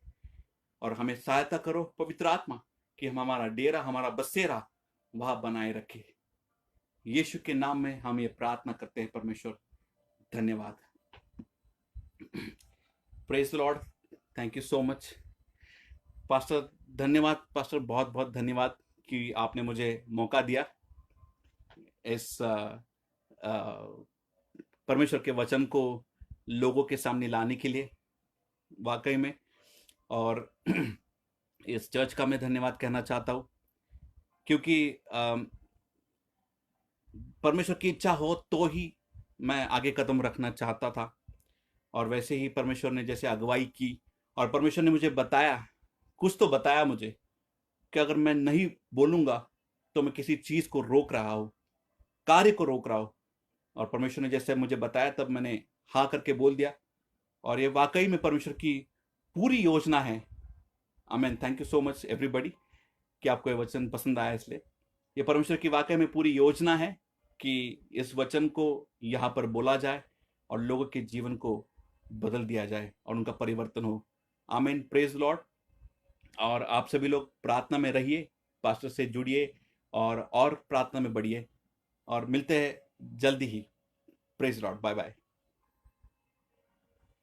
और हमें सहायता करो पवित्र आत्मा कि हम हमारा डेरा, हमारा बसेरा वहां बनाए रखे। यीशु के नाम में हम ये प्रार्थना करते हैं परमेश्वर। धन्यवाद। Praise Lord. Thank you so much pastor. धन्यवाद पास्टर, बहुत बहुत धन्यवाद कि आपने मुझे मौका दिया इस परमेश्वर के वचन को लोगों के सामने लाने के लिए, वाकई में। और इस चर्च का मैं धन्यवाद कहना चाहता हूं क्योंकि परमेश्वर की इच्छा हो तो ही मैं आगे कदम रखना चाहता था। और वैसे ही परमेश्वर ने जैसे अगुवाई की और परमेश्वर ने मुझे बताया, कुछ तो बताया मुझे कि अगर मैं नहीं बोलूंगा तो मैं किसी चीज को रोक रहा हूं, कार्य को रोक रहा हूं। और परमेश्वर ने जैसे मुझे बताया तब मैंने हाँ करके बोल दिया। और ये वाकई में परमेश्वर की पूरी योजना है। आमीन। Thank you so much everybody कि आपको ये वचन पसंद आया। इसलिए ये परमेश्वर की वाकई में पूरी योजना है कि इस वचन को यहाँ पर बोला जाए और लोगों के जीवन को बदल दिया जाए और उनका परिवर्तन हो। आमीन। Praise Lord. और आप सभी लोग प्रार्थना में रहिए, पास्टर से जुड़िए और प्रार्थना में बढ़िए और मिलते हैं जल्दी ही। Praise Lord. Bye bye.